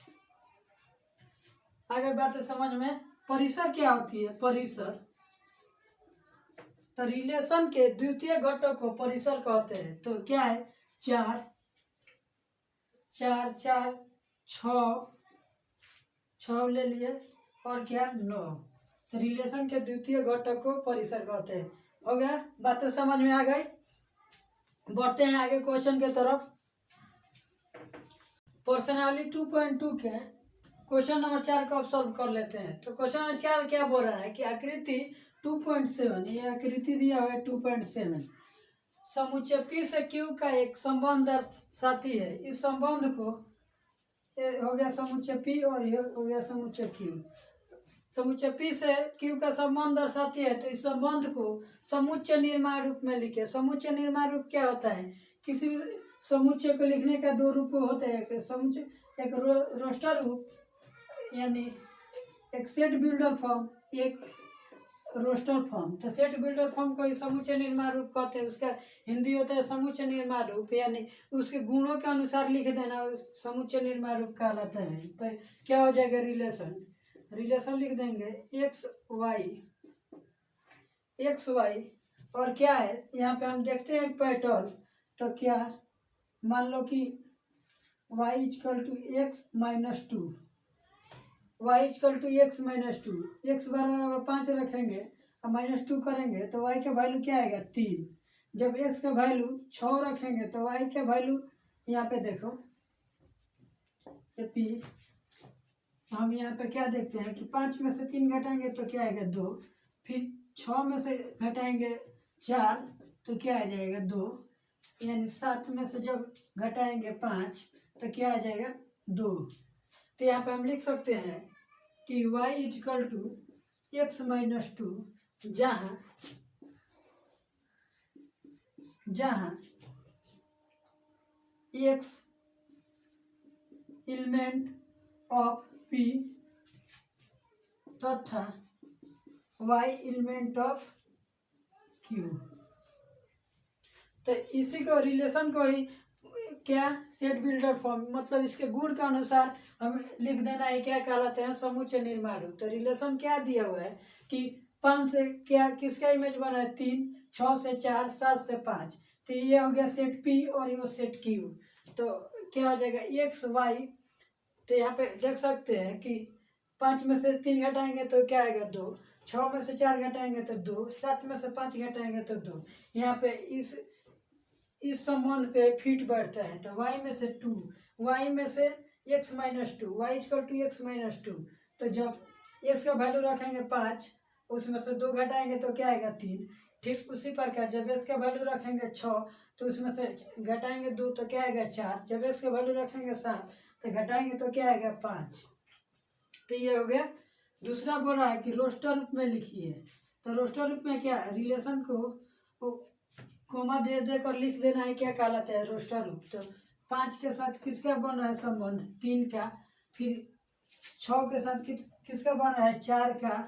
आगे बात है समझ में। परिसर क्या होती है, परिसर तो रिलेशन के द्वितीय घटक को परिसर कहते हैं। तो क्या है 4 4 4 6 ले लिए और क्या 9। तो रिलेशन के द्वितीय घटक को परिसर कहते हैं। हो गया, बातें समझ में आ गई। बढ़ते हैं आगे क्वेश्चन के तरफ। पर्सनालिटी 2.2 के क्वेश्चन नंबर 4 को अब सॉल्व कर लेते हैं। तो क्वेश्चन नंबर 4 क्या बोल रहा है कि आकृति 2.7, ये आकृति दिया हुआ है 2.7 समुच्चय P से Q का एक संबंध साथी है। इस संबंध को, ये हो गया समुच्चय P और ये हो गया समुच्चय Q। समुच्चय P से Q का संबंध दर्शाती है। तो इस संबंध को समुच्चय निर्माण रूप में लिखे। समुच्चय निर्माण रूप क्या होता है, किसी भी समुच्चय को लिखने का 2 रूप होते हैं। एक समुच्चय, एक रोस्टर रूप यानी एक सेट बिल्डर फॉर्म, एक रोस्टर फॉर्म। तो सेट बिल्डर फॉर्म को समुच्चय निर्माण रूप कहते हैं। उसका हिंदी होता है समुच्चय निर्माण रूप, यानी उसके गुणों के अनुसार लिख देना समुच्चय निर्माण रूप कहलाता है। तो क्या हो जाएगा रिलेशन, रिलेशन लिख देंगे एक्स वाई और क्या है यहाँ पे हम देखते हैं पैटर्न। तो क्या मान लो कि y equal to X minus 2, y equal to X minus 2। X बराबर 5 रखेंगे और -2 करेंगे तो y का वैल्यू क्या आएगा 3। जब x का वैल्यू 6 रखेंगे तो y का वैल्यू यहाँ पे देखो p, हम यहाँ पे क्या देखते हैं कि 5 में से 3 घटाएंगे तो क्या आएगा 2, फिर 6 में से घटाएंगे 4 तो क्या आ जाएगा 2, यानी 7 में से जब घटाएंगे 5 तो क्या आ जाएगा 2। तो यहाँ पे हम लिख सकते हैं कि y equal to X minus 2, जहाँ x एलिमेंट ऑफ P तथा y एलिमेंट ऑफ Q। तो इसी को रिलेशन को ही क्या सेट बिल्डर फॉर्म, मतलब इसके गुण के अनुसार हम लिख देना है क्या कहलाते हैं समुच्चय निर्माण रूप। तो रिलेशन क्या दिया हुआ है कि 5 से क्या किसका इमेज बना है 3, 6 से 4, 7 से 5। तो ये हो गया सेट P और ये सेट Q। तो क्या हो जाएगा एक्स वाई। तो यहाँ पे देख सकते हैं कि 5 में से 3 घटाएंगे तो क्या आएगा 2, 6 में से 4 घटाएंगे तो 2, 7 में से 5 घटाएंगे तो 2। यहाँ पे इस संबंध पे फिट बैठता है। तो y में से 2, y में से x minus 2, y equal to X minus 2। तो जब x का वैल्यू रखेंगे 5, उसमें से 2 घटाएंगे तो क्या आएगा 3। ठीक उसी प्रकार जब x का वैल्यू रखेंगे 6 तो उसमें से घटाएंगे 2 तो क्या आएगा 4। जब x का वैल्यू रखेंगे 7 तो घटाएंगे तो क्या आएगा 5। तो ये हो गया। दूसरा बोल रहा है कि रोस्टर रूप में लिखिए। तो रोस्टर रूप में क्या रिलेशन को कोमा दे देकर लिख देना है क्या कहलाता है रोस्टर रूप। तो 5 के साथ किसका बन रहा है संबंध 3 का, फिर 6 के साथ किसका बन रहा है, 4 का,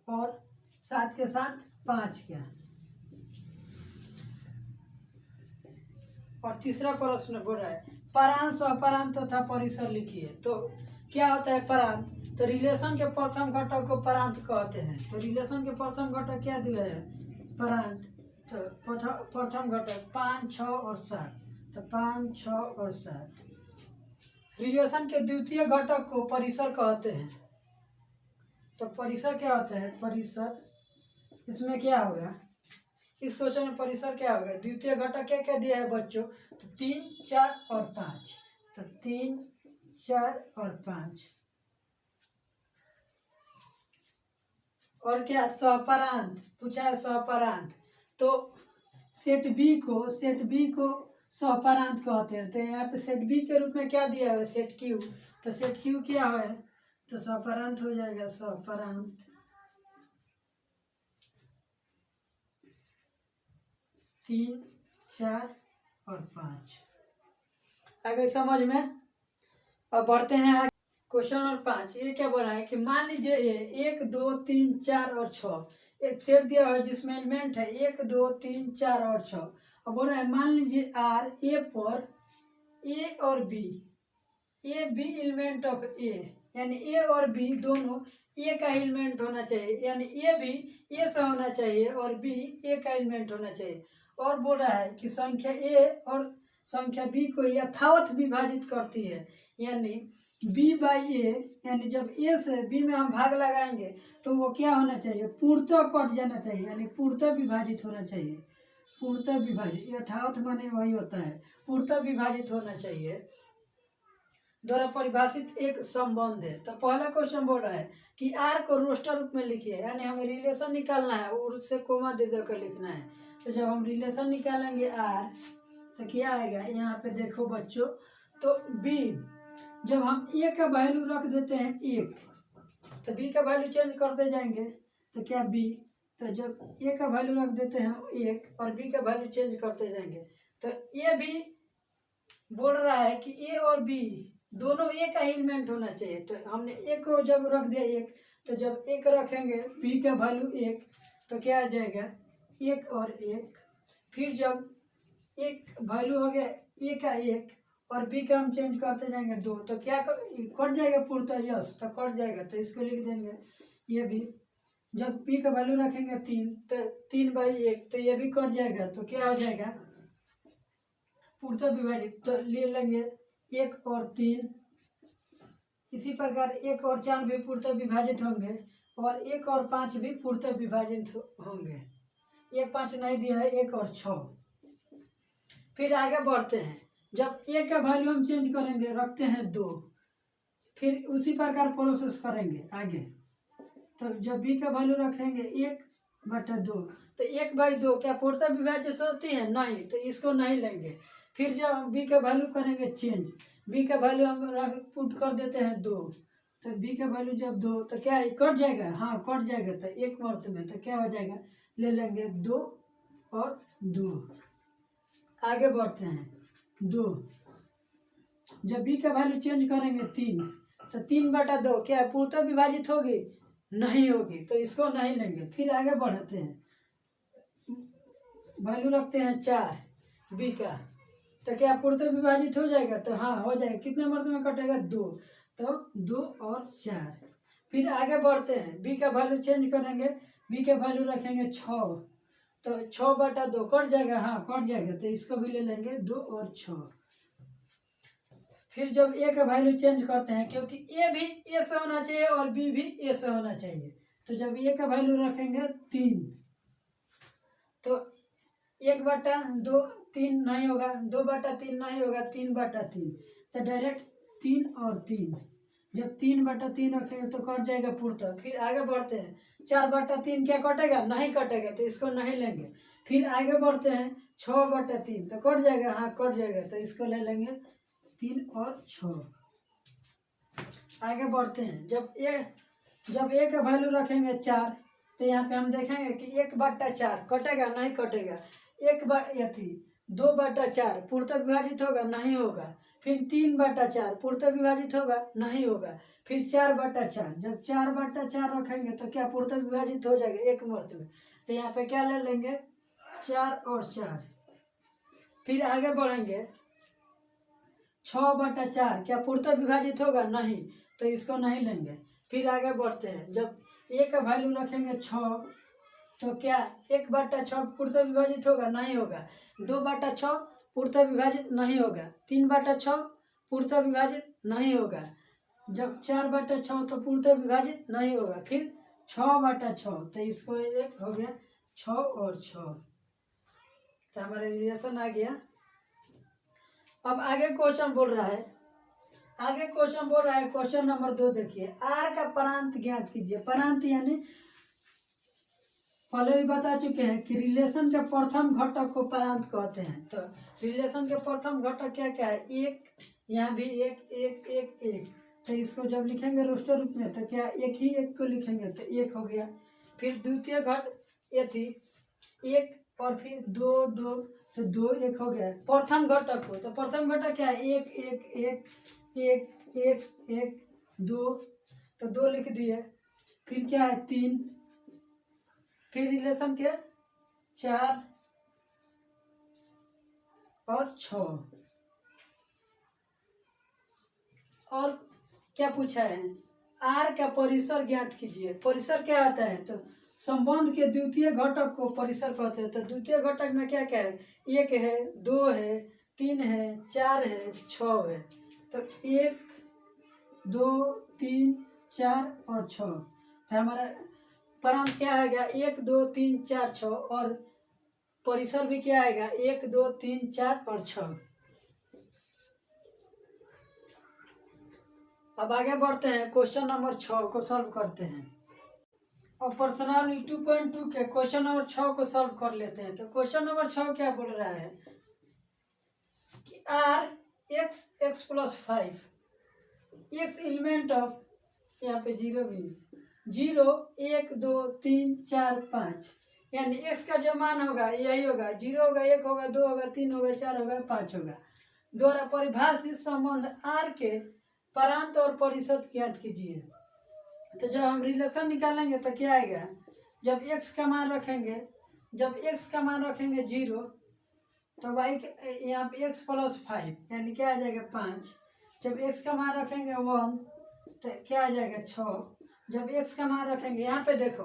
और 7 के साथ 5 का। और तीसरा प्रश्न बोल रहा है परांत स्वपरांत तथा परिसर लिखिए। तो क्या होता है परांत, तो रिलेशन के प्रथम घटक को परांत कहते हैं। तो रिलेशन के प्रथम घटक क्या दिया है, परांत। तो प्रथम घटक 5, 6 और 7, तो 5, 6 और 7। रिलेशन के द्वितीय घटक को परिसर कहते हैं। तो परिसर क्या होता है, परिसर, इसमें क्या होगा, इस क्वेश्चन में परिसर क्या होगा, द्वितीय घटक क्या क्या दिया है बच्चों, तो 3, 4 और 5। तो 3, 4 और 5। और क्या, स्वपरांत पूछा है, स्वपरांत। तो सेट बी को स्वपरांत कहते हैं। तो यहाँ पे सेट बी के रूप में क्या दिया है, सेट क्यू। तो सेट क्यू क्या है, तो स्वपरांत हो जाएगा, स्वपरांत। 3, 4 और 5। आगे समझ में। अब बढ़ते हैं क्वेश्चन नंबर 5। ये क्या बोल रहा है कि मान लीजिए 1, 2, 3, 4 और 6 एक सेट दिया हुआ है जिसमें एलिमेंट है 1, 2, 3, 4 और 6। अब बोल रहा है मान लीजिए आर ए पर ए और B, A B element of A, यानी ए और बी दोनों ए का एलिमेंट होना चाहिए, यानी ए भी ए से होना चाहिए और बी ए का एलिमेंट होना चाहिए। और बोल रहा है कि संख्या ए और संख्या बी को यथावत विभाजित करती है, यानी बी बाई ए, यानी जब ए से बी में हम भाग लगाएंगे तो वो क्या होना चाहिए, पूर्णतः कट जाना चाहिए, यानी पूर्णतः विभाजित होना चाहिए। पूर्णतः विभाजित, यथावत माने वही होता है, पूर्णतः विभाजित होना चाहिए द्वारा परिभाषित एक संबंध है। तो पहला क्वेश्चन बोल रहा है कि आर को रोस्टर रूप में लिखिए, यानी हमें रिलेशन निकालना है और उससे कोमा दे देकर लिखना है। तो जब हम रिलेशन निकालेंगे आर, तो क्या आएगा, यहाँ पे देखो बच्चों, तो बी जब हम ए का वैल्यू रख देते हैं 1, तो बी का वैल्यू चेंज करते जाएंगे, तो क्या बी, तो जब ए का वैल्यू रख देते हैं 1 और बी का वैल्यू चेंज करते जाएंगे, तो ये भी बोल रहा है कि ए और बी दोनों ए का एलिमेंट होना चाहिए। तो हमने ए को जब रख दिया 1, तो जब 1 रखेंगे बी का वैल्यू 1, तो क्या आ जाएगा 1 और 1। फिर जब एक वैल्यू हो गया ए का 1 और बी का हम चेंज करते जाएंगे 2, तो क्या कट जाएगा पूर्णतः, यस, तो कट जाएगा। तो इसको लिख देंगे ये भी, जब बी का वैल्यू रखेंगे 3, तो 3/1, तो ये भी कट जाएगा। तो क्या हो जाएगा, पूर्णतः विभाजित। तो ले लेंगे 1 और 3। इसी प्रकार 1 और 4 भी पूर्णतः विभाजित होंगे और 1 और 5 भी पूर्णतः विभाजित होंगे। 1, 5 नहीं दिया है, 1 और 6। फिर आगे बढ़ते हैं, जब ए का वैल्यू हम चेंज करेंगे, रखते हैं 2, फिर उसी प्रकार प्रोसेस करेंगे आगे। तो जब बी का वैल्यू रखेंगे 1/2, तो 1/2 क्या पूर्णतः विभाजित होती है, नहीं, तो इसको नहीं लेंगे। फिर जब हम बी का वैल्यू करेंगे चेंज, बी का वैल्यू हम पुट कर देते हैं 2, तो बी का वैल्यू जब 2, तो क्या कट जाएगा, हाँ कट जाएगा। तो एक मर्त में तो क्या हो जाएगा, ले लेंगे 2 और 2। आगे बढ़ते हैं 2, जब बी का वैल्यू चेंज करेंगे 3, तो 3/2 क्या पूर्णतः विभाजित होगी, नहीं होगी, तो इसको नहीं लेंगे। फिर आगे बढ़ते हैं, वैल्यू रखते हैं 4 बी का, तो क्या पूर्णतः विभाजित हो जाएगा, तो हाँ हो जाएगा। कितने मर्द में कटेगा, 2, तो 2 और 4। फिर आगे बढ़ते हैं, बी का वैल्यू चेंज करेंगे, बी का वैल्यू रखेंगे 6, तो 6/2 कट जाएगा, हाँ कट जाएगा, तो इसको भी ले लेंगे 2 और 6। फिर जब ए का वैल्यू चेंज करते हैं, क्योंकि ए भी ए से होना चाहिए और बी भी ए से होना चाहिए, तो जब ए का वैल्यू रखेंगे 3, तो 1/2 3 नहीं होगा, 2/3 नहीं होगा, 3/3, तो डायरेक्ट 3 और 3। जब 3/3 रखेंगे तो कट जाएगा पूर्णतः। फिर आगे बढ़ते हैं, 4/3 क्या कटेगा, नहीं कटेगा, तो इसको नहीं लेंगे। फिर आगे बढ़ते हैं 6/3, तो कट जाएगा, हाँ कट जाएगा, तो इसको ले लेंगे 3 और 6। आगे बढ़ते हैं, जब ए का वैल्यू रखेंगे 4, तो यहाँ पे हम देखेंगे कि 1/4 कटेगा, नहीं कटेगा। 2/4 पूर्णतः विभाजित होगा, नहीं होगा। फिर 3/4 पूर्णतः विभाजित होगा, नहीं होगा। फिर 4/4, जब 4/4 रखेंगे तो क्या पूर्णतः विभाजित हो जाएगा एक मर्त में। तो यहाँ पे क्या ले लेंगे, 4 और 4। फिर आगे बढ़ेंगे, 6/4 क्या पूर्णतः विभाजित होगा, नहीं, तो इसको नहीं लेंगे। फिर आगे बढ़ते हैं, जब ए का वैल्यू रखेंगे 6 तो क्या 1/6 पूर्णतः विभाजित होगा, नहीं होगा। 2/6 पूर्णतः विभाजित नहीं होगा। 3/6 पूर्णतः विभाजित नहीं होगा। जब 4/6 तो पूर्णतः विभाजित नहीं होगा। फिर 6/6 तो इसको एक हो गया 6 और 6, तो हमारा रिलेशन आ गया। अब आगे क्वेश्चन बोल रहा है, क्वेश्चन नंबर 2 देखिए, आर का प्रांत ज्ञात कीजिए। प्रांत यानी पहले भी बता चुके हैं कि रिलेशन के प्रथम घटक को प्रांत कहते हैं। तो रिलेशन के प्रथम घटक क्या क्या है, एक, यहाँ भी एक एक एक एक, तो इसको जब लिखेंगे रोस्टर रूप में तो क्या एक ही एक को लिखेंगे तो एक हो गया। फिर द्वितीय घट ये थी एक, और फिर 2 2, तो 2 1 हो गया। प्रथम घटक को, तो प्रथम घटक क्या है, एक एक एक एक एक एक 2, तो 2 लिख दिए। फिर क्या है 3, फिर रिलेशन के 4 और 6। और क्या पूछा है, आर का परिसर ज्ञात कीजिए। परिसर क्या आता है, तो संबंध के द्वितीय घटक को परिसर कहते हैं। तो द्वितीय घटक में क्या क्या है, 1 है, 2 है, 3 है, 4 है, 6 है। तो 1 2 3 4 और 6, तो हमारा प्रांत क्या आएगा, 1 2 3 4 6, और परिसर भी क्या आएगा, 1 2 3 4 और 6। अब आगे बढ़ते हैं, क्वेश्चन नंबर 6 को सॉल्व करते हैं। और पर्सनल 2.2 के क्वेश्चन नंबर 6 को सॉल्व कर लेते हैं। तो क्वेश्चन नंबर 6 क्या बोल रहा है कि R X X plus 5 X element of, यहाँ पे 0 भी 0 1 2 3 4 5, यानी एक्स का जो मान होगा यही होगा, 0 होगा, 1 होगा, 2 होगा, 3 होगा, 4 होगा, 5 होगा। द्वारा परिभाषित संबंध आर के प्रांत और परिषद ज्ञात कीजिए। तो जब हम रिलेशन निकालेंगे तो क्या आएगा, जब x का मान रखेंगे, 0, तो y यहाँ पे x प्लस 5 यानी क्या आ जाएगा 5। जब x का मान रखेंगे 1 तो क्या आ जाएगा 6। जब x का मान रखेंगे, यहाँ पे देखो,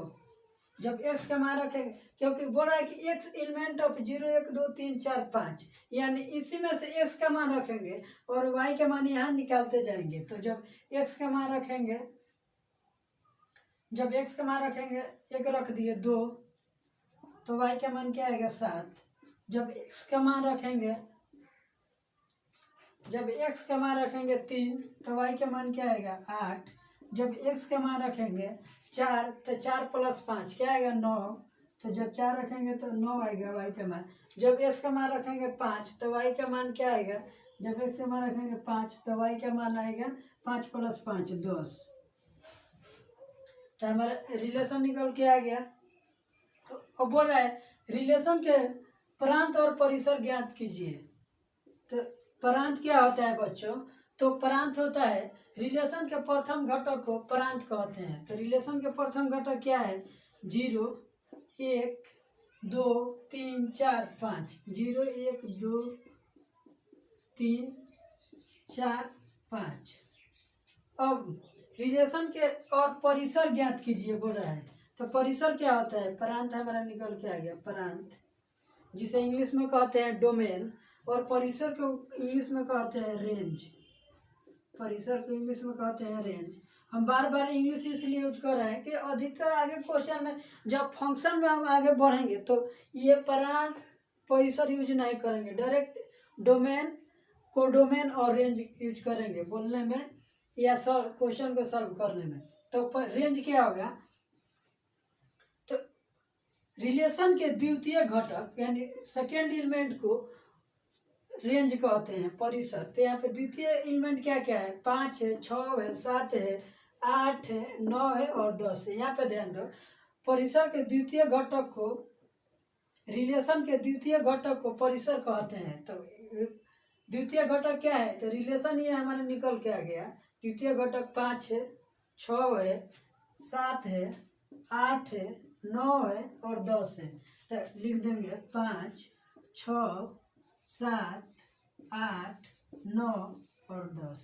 जब x का मान रखेंगे, क्योंकि बोल रहा है कि x एलिमेंट ऑफ 0 1 2 3 4 5, यानी इसी में से x का मान रखेंगे और y का मान यहाँ निकालते जाएंगे। तो जब x का मान रखेंगे, एक रख दिए 2, तो y का मान क्या आएगा 7। जब x का मान रखेंगे, 3, तो y का मान क्या आएगा 8। जब x का मान रखेंगे 4, तो 4 प्लस 5 क्या आएगा 9, तो जब 4 रखेंगे तो 9 आएगा y का मान। जब x का मान रखेंगे 5, तो y का मान क्या आएगा, जब x का मान रखेंगे 5 तो y का मान आएगा 5 प्लस 5 10। तो हमारा रिलेशन निकल के आ गया। अब बोल रहा है रिलेशन के प्रांत और परिसर ज्ञात कीजिए। तो प्रांत क्या होता है बच्चों, तो प्रांत होता है रिलेशन के प्रथम घटक को प्रांत कहते हैं। तो रिलेशन के प्रथम घटक क्या है, 0 1 2 3 4 5, 0 1 2 3 4 5। अब रिलेशन के और परिसर ज्ञात कीजिए बोल रहा है। तो परिसर क्या होता है, प्रांत हमारा निकल के आ गया, प्रांत जिसे इंग्लिश में कहते हैं डोमेन, और परिसर को इंग्लिश में कहते हैं रेंज। हम बार बार इंग्लिश इसलिए यूज कर रहे हैं कि अधिकतर आगे क्वेश्चन में जब फंक्शन में हम आगे बढ़ेंगे तो ये प्रांत परिसर यूज नहीं करेंगे, डायरेक्ट डोमेन, कोडोमेन और रेंज यूज करेंगे बोलने में या क्वेश्चन को सॉल्व करने में। तो रेंज क्या होगा, तो रिलेशन के द्वितीय घटक यानी सेकेंड एलिमेंट को रेंज कहते हैं, परिसर। तो यहाँ पे द्वितीय एलिमेंट क्या क्या है, 5 है, 6 है, 7 है, 8 है, 9 है और 10 है। यहाँ पे ध्यान दो, परिसर के द्वितीय घटक को, रिलेशन के द्वितीय घटक को परिसर कहते हैं। तो द्वितीय घटक क्या है, तो रिलेशन ये हमारे निकल के आ गया। द्वितीय घटक 5 है, 6 है, 7 है, 8 है, 9 है और 10 है। तो लिख देंगे 5, 6, 7, 8, 9 और 10।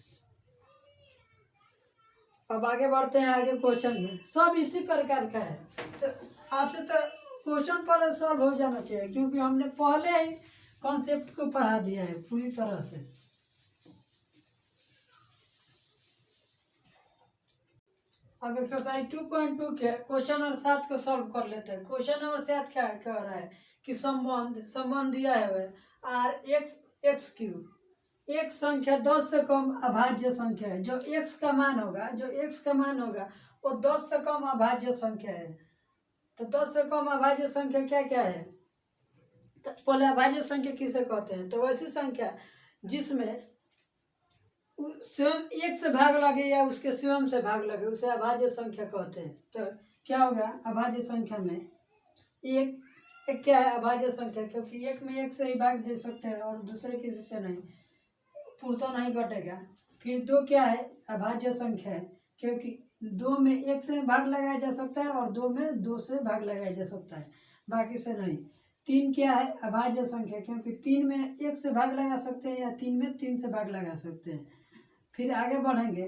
अब आगे बढ़ते हैं आगे क्वेश्चन में। सब इसी प्रकार का है, तो आपसे तो क्वेश्चन पर सॉल्व हो जाना चाहिए, क्योंकि हमने पहले ही कॉन्सेप्ट को पढ़ा दिया है पूरी तरह से। अब एक्सरसाइज 2.2 के क्वेश्चन नंबर 7 को सॉल्व कर लेते हैं। क्वेश्चन नंबर 7 क्या कह रहा है कि संबंध दिया है आर एक्स क्यूब। एक संख्या 10 से कम अभाज्य संख्या है। जो x का मान होगा वो 10 से कम अभाज्य संख्या है। तो 10 से कम अभाज्य संख्या क्या क्या है, तो पहले अभाज्य संख्या किसे कहते हैं, तो वैसी संख्या जिसमें स्वयं एक से भाग लगे या उसके स्वयं से भाग लगे उसे अभाज्य संख्या कहते हैं। तो क्या होगा अभाज्य संख्या में एक क्या है अभाज्य संख्या, क्योंकि एक में एक से ही भाग दे सकते हैं और दूसरे किसी से नहीं, पूर्णतः नहीं घटेगा। फिर 2 क्या है अभाज्य संख्या है, क्योंकि 2 में 1 से भाग लगाया जा सकता है और 2 में 2 से भाग लगाया जा सकता है, बाकी से नहीं। 3 क्या है अभाज्य संख्या, क्योंकि 3 में 1 से भाग लगा सकते हैं या 3 में 3 से भाग लगा सकते हैं। फिर आगे बढ़ेंगे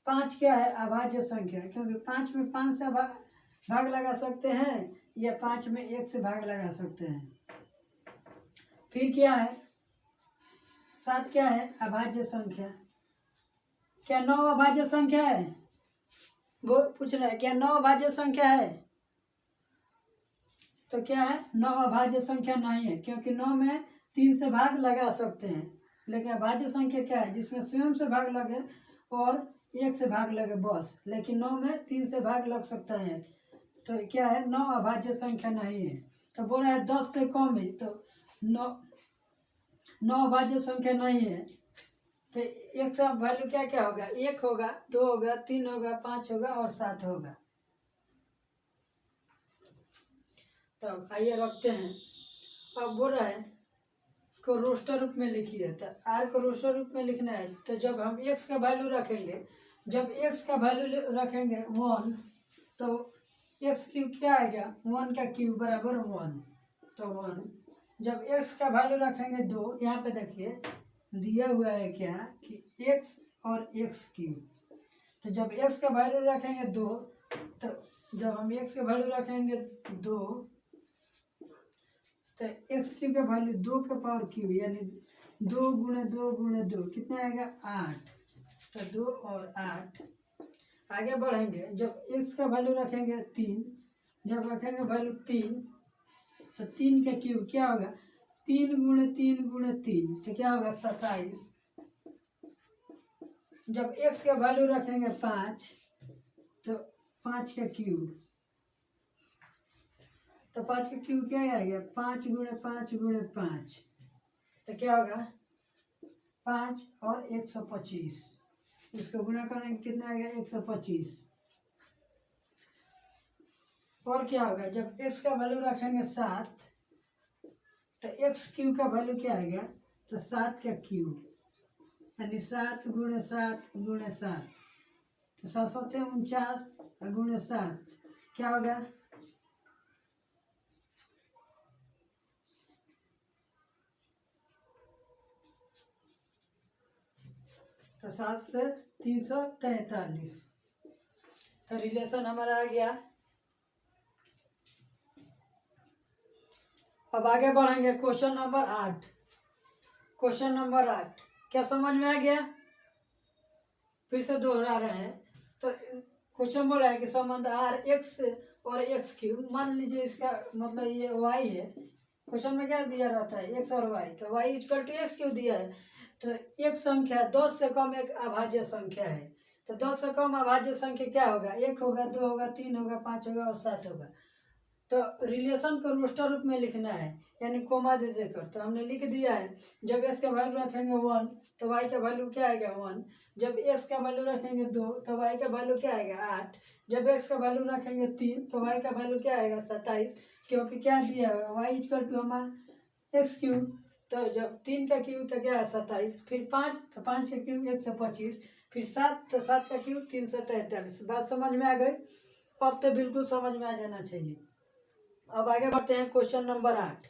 5 क्या है अभाज्य संख्या, क्योंकि 5 में 5 से भाग लगा सकते हैं या 5 में 1 से भाग लगा सकते हैं। फिर क्या है 7 क्या है अभाज्य संख्या। क्या 9 अभाज्य संख्या है, वो पूछ रहा है क्या 9 अभाज्य संख्या है, तो क्या है 9 अभाज्य संख्या नहीं है, क्योंकि 9 में 3 से भाग लगा सकते हैं। लेकिन अभाज्य संख्या क्या है जिसमें स्वयं से भाग लगे और 1 से भाग लगे बस, लेकिन 9 में 3 से भाग लग सकता है। तो क्या है 9 अभाज्य संख्या नहीं है। तो बोल रहा है 10 से कम है, तो 9 अभाज्य संख्या नहीं है। तो एक का वैल्यू क्या क्या होगा 1 होगा, 2 होगा, 3 होगा, 5 होगा और 7 होगा। तो आइए रखते हैं। अब बोल रहा है को रोस्टर रूप में लिखिए। तो आर को रोस्टर रूप में लिखना है, तो जब हम x का वैल्यू रखेंगे, जब x का वैल्यू रखेंगे 1, तो x क्यूब क्या आएगा 1 का क्यूब बराबर 1, तो 1। जब x का वैल्यू रखेंगे 2, यहाँ पे देखिए दिया हुआ है क्या कि x और x क्यूब। तो जब x का वैल्यू रखेंगे 2, तो जब हम x का वैल्यू रखेंगे 2, तो एक्स क्यूब का वैल्यू 2 का पावर क्यूब यानी 2 गुणे 2 गुणे 2 कितना आएगा 8। तो 2 और 8। आगे बढ़ेंगे जब एक्स का वैल्यू रखेंगे 3, जब रखेंगे वैल्यू 3, तो 3 का क्यूब क्या होगा 3 गुणे 3 गुणे 3, तो क्या होगा 27। जब एक्स का वैल्यू रखेंगे 5, तो 5 का क्यूब, तो 5 का क्यूब क्या आएगा 5 गुणे 5 गुणे 5, तो क्या होगा 5 और 125। इसको गुणा करेंगे कितना आएगा 125। और क्या होगा जब x का वैल्यू रखेंगे 7, तो x क्यूब का वैल्यू क्या आएगा तो 7 का क्यूब यानी 7 गुणे 7 गुणे 7, तो 7 7 49 गुणे 7 क्या होगा तो 7 से 343। तो रिलेशन हमारा आ गया। अब आगे बढ़ेंगे क्वेश्चन नंबर 8। क्वेश्चन नंबर 8 क्या समझ में आ गया, फिर से दोहरा रहे हैं। तो क्वेश्चन बोल रहा है कि संबंध आर एक्स और एक्स क्यूब, मान लीजिए इसका मतलब ये वाई है। क्वेश्चन में क्या दिया रहता है एक्स और वाई, तो वाई इक्वल टू एक्स क्यों दिया है, तो एक संख्या 10 से कम एक अभाज्य संख्या है। तो 10 से कम अभाज्य संख्या क्या होगा 1 होगा, 2 होगा, 3 होगा, 5 होगा और 7 होगा। तो रिलेशन को रोस्टर रूप में लिखना है यानी कोमा दे देकर। तो हमने लिख दिया है जब x का वैल्यू रखेंगे 1, तो y का वैल्यू क्या आएगा 1। जब x का वैल्यू रखेंगे 2, तो y का वैल्यू क्या आएगा 8। जब x का वैल्यू रखेंगे 3, तो y का वैल्यू क्या आएगा 27, क्योंकि क्या दिया है y इक्वल टू हमारा एक्स क्यूब तो जब 3 का क्यूब तो क्या है 27, फिर 5 तो 5 का क्यूब 125, फिर 7 तो 7 का क्यूब 343। बात समझ में आ गई? अब तो बिल्कुल समझ में आ जाना चाहिए। अब आगे बढ़ते हैं क्वेश्चन नंबर 8।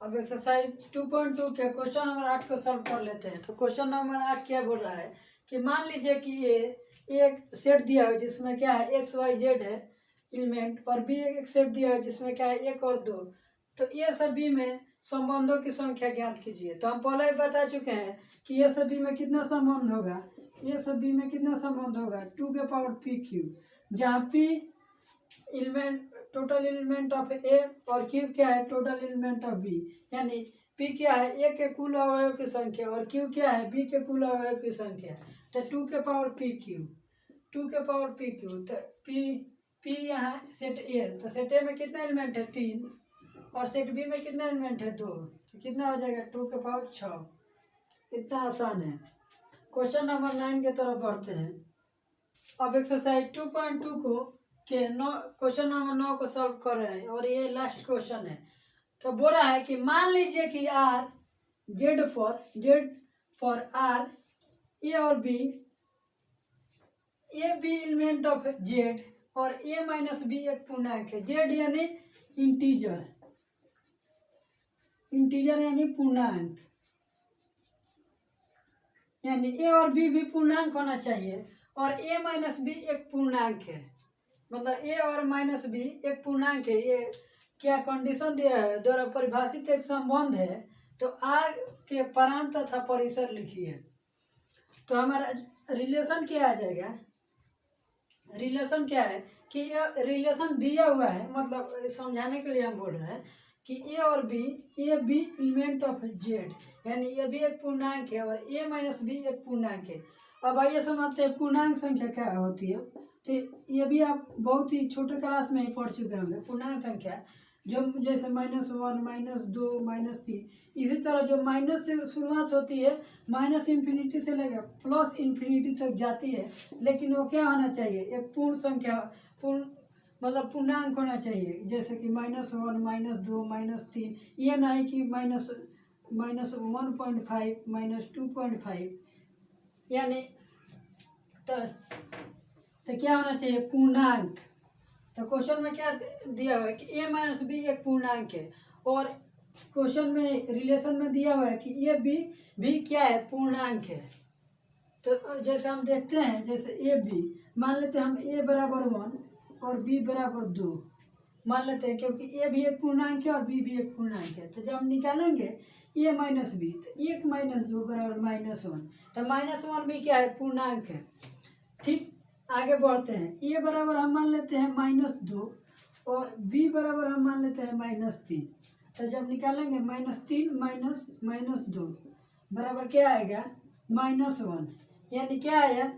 अब एक्सरसाइज 2.2 के क्वेश्चन नंबर 8 को सॉल्व कर लेते हैं। तो क्वेश्चन नंबर 8 क्या बोल रहा है कि मान लीजिए कि ये एक सेट दिया है जिसमें क्या है एक्स वाई जेड है एलिमेंट, और बी एक सेट दिया है जिसमें क्या है 1 और 2। तो ये सभी में संबंधों की संख्या ज्ञात कीजिए। तो हम पहले ही बता चुके हैं कि ये सभी में कितना संबंध होगा, ये सभी में कितना संबंध होगा 2 के पावर पी क्यूब, जहाँ P element total element of A और क्यू क्या है टोटल एलिमेंट ऑफ बी। यानी पी क्या है ए के कुल अवयव की संख्या और क्यू क्या है बी के कुल अवयव की संख्या। तो 2 के पावर पी क्यू, 2 के पावर पी क्यू। तो पी यहाँ सेट ए, तो सेट ए में कितना एलिमेंट है 3 और सेट बी में कितना एलिमेंट है 2। तो कितना हो जाएगा 2 के पावर 6। इतना आसान है। क्वेश्चन नंबर 9 की तरफ बढ़ते हैं। अब एक्सरसाइज 2.2 को के क्वेश्चन नंबर 9 को सॉल्व कर रहे हैं और ये लास्ट क्वेश्चन है। तो बोल रहा है कि मान लीजिए कि R Z for R A और B, A B element of Z और ए माइनस बी एक पूर्णांक है। जेड यानी इंटीजर, इंटीजर यानी पूर्णांक, यानी ए और बी भी पूर्णांक होना चाहिए और ए माइनस बी एक पूर्णांक है। मतलब ए और माइनस बी एक पूर्णांक है। ये क्या कंडीशन दिया है द्वारा परिभाषित एक संबंध है। तो आर के प्रांत तथा परिसर लिखिए। तो हमारा रिलेशन क्या आ जाएगा, रिलेशन क्या है कि ये रिलेशन दिया हुआ है, मतलब समझाने के लिए हम बोल रहे हैं कि ए और B, A B element of Z, यानी ये भी एक पूर्णांक है और ए माइनस बी एक पूर्णांक है। अब आइए समझते हैं पूर्णांक संख्या क्या होती है। तो ये भी आप बहुत ही छोटे क्लास में ही पढ़ चुके होंगे। पूर्णांक संख्या जो जैसे -1, -2, -3, इसी तरह जो माइनस से शुरुआत होती है माइनस इन्फिनिटी से लेकर प्लस इन्फिनिटी तक जाती है, लेकिन वो क्या होना चाहिए एक पूर्ण संख्या, पूर्ण मतलब पूर्णांक होना चाहिए। जैसे कि -1, -2, -3, ये नहीं कि -1.5, -2.5, यानी तो क्या होना चाहिए पूर्णांक। तो क्वेश्चन में क्या दिया हुआ है कि ए माइनस बी एक पूर्णांक है और क्वेश्चन में रिलेशन में दिया हुआ है कि ए बी भी क्या है पूर्णांक है। तो जैसे हम देखते हैं, जैसे ए बी मान लेते हैं हम ए बराबर 1 और बी बराबर 2 मान लेते हैं, क्योंकि ए भी एक पूर्णांक है और बी भी एक पूर्णांक है। तो जब हम निकालेंगे ए माइनस बी तो 1 - 2 बराबर -1। तो -1 भी क्या है पूर्णांक है। ठीक, आगे बढ़ते हैं। ए बराबर हम मान लेते हैं -2 और बी बराबर हम मान लेते हैं -3। तो जब निकालेंगे -3 - -2 बराबर क्या आएगा -1। यानी क्या आया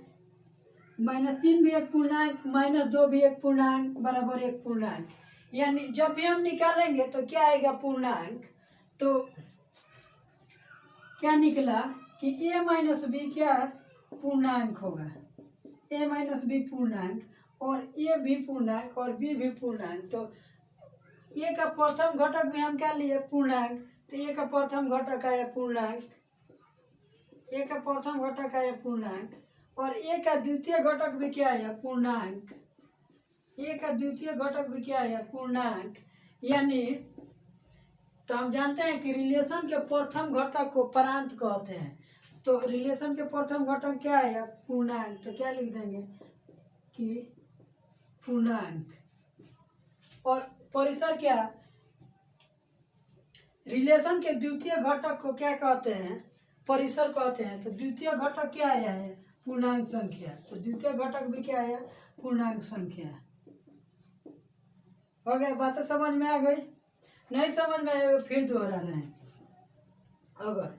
-3 भी एक पूर्णांक, -2 भी एक पूर्णांक बराबर एक पूर्णांक। यानी जब भी हम निकालेंगे तो क्या आएगा पूर्णांक। तो क्या निकला कि ए माइनस बी क्या पूर्णांक होगा, ए माइनस बी पूर्णांक और ए भी पूर्णांक और बी भी पूर्णांक। तो ए का प्रथम घटक में हम क्या लिए पूर्णांक, तो ए का प्रथम घटक आया पूर्णांक, ए का प्रथम घटक आया पूर्णांक और ए का द्वितीय घटक भी क्या आया पूर्णांक, ए का द्वितीय घटक भी क्या आया पूर्णांक। यानी तो हम जानते हैं कि रिलेशन के प्रथम घटक को प्रांत कहते हैं। तो रिलेशन के प्रथम घटक क्या आया पूर्णांक। तो क्या लिख देंगे कि पूर्णांक। और परिसर क्या, रिलेशन के द्वितीय घटक को क्या कहते हैं परिसर कहते हैं। तो द्वितीय घटक क्या आया है पूर्णांक संख्या। तो द्वितीय घटक भी क्या आया पूर्णांक संख्या। हो गया, बातें समझ में आ गई। नहीं समझ में आए फिर दोहरा रहे हैं। अगर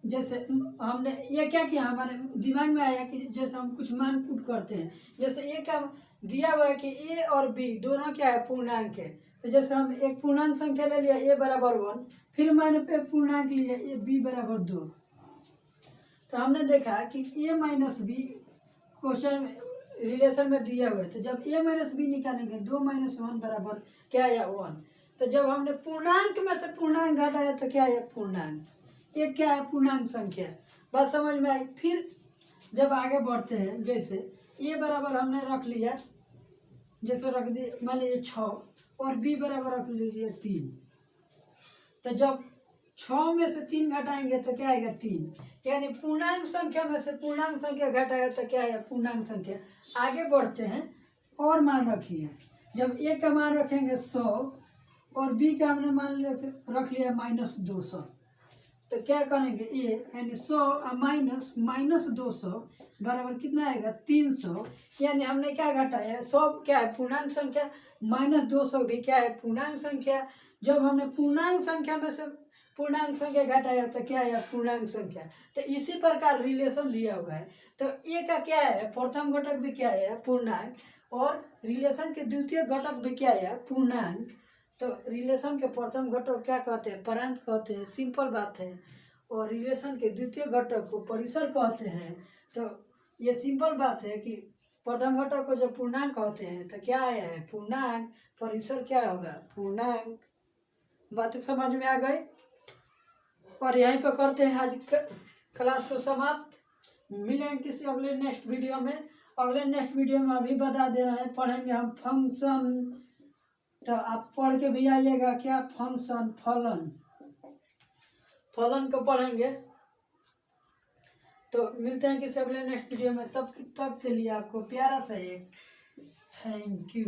जैसे हमने ये क्या किया हमारे दिमाग में आया कि जैसे हम कुछ मान पुट करते हैं, जैसे ए का दिया हुआ है कि ए और बी दोनों क्या है पूर्णांक है। तो जैसे हम एक पूर्णांक संख्या ले लिया ए बराबर 1, फिर मैंने एक पूर्णांक लिया ए बी बराबर 2। तो हमने देखा कि ए माइनस बी क्वेश्चन रिलेशन में दिया हुआ है। तो जब ए माइनस बी निकालेंगे 2 - 1 बराबर क्या आया 1। तो जब हमने पूर्णांक में से पूर्णांक घटाया तो क्या है पूर्णांक, ये क्या है पूर्णांक संख्या। बात समझ में आई। फिर जब आगे बढ़ते हैं, जैसे ए बराबर हमने रख लिया, जैसे रख दिए मान लीजिए 6 और बी बराबर रख लीजिए 3। तो जब 6 में से 3 घटाएंगे तो क्या आएगा 3, यानी पूर्णांक संख्या में से पूर्णांक संख्या घटाएगा तो क्या है पूर्णांक संख्या। आगे बढ़ते हैं और मान रखिए, जब ए का मान रखेंगे 100 और बी का हमने मान रख लिया -200, तो क्या करेंगे ए यानी 100 माइनस 200 बराबर कितना आएगा 300, यानी हमने क्या घटाया 100 क्या है पूर्णांक संख्या, -200 भी क्या है पूर्णांक संख्या। जब हमने पूर्णांक संख्या में से पूर्णांक संख्या घटाया तो क्या है पूर्णांक संख्या। तो इसी प्रकार रिलेशन दिया हुआ है। तो ए का क्या है प्रथम घटक भी क्या है पूर्णांक, और रिलेशन के द्वितीय घटक भी क्या है पूर्णांक। तो रिलेशन के प्रथम घटक क्या कहते हैं परांक कहते हैं, सिंपल बात है। और रिलेशन के द्वितीय घटक को परिसर कहते हैं। तो ये सिंपल बात है कि प्रथम घटक को जब पूर्णांक कहते हैं तो क्या आया है पूर्णांक, परिसर क्या होगा पूर्णांक। बातें समझ में आ गई। और यहीं पर करते हैं आज क्लास को समाप्त। मिलेंगे किसी अगले नेक्स्ट वीडियो में। अगले नेक्स्ट वीडियो में अभी बता दे रहे हैं, पढ़ेंगे हम फंक्शन। तो आप पढ़ के भी आइएगा क्या फंक्शन, फलन को पढ़ेंगे। तो मिलते हैं किसी अगले नेक्स्ट वीडियो में। तब के लिए आपको प्यारा सा एक थैंक यू।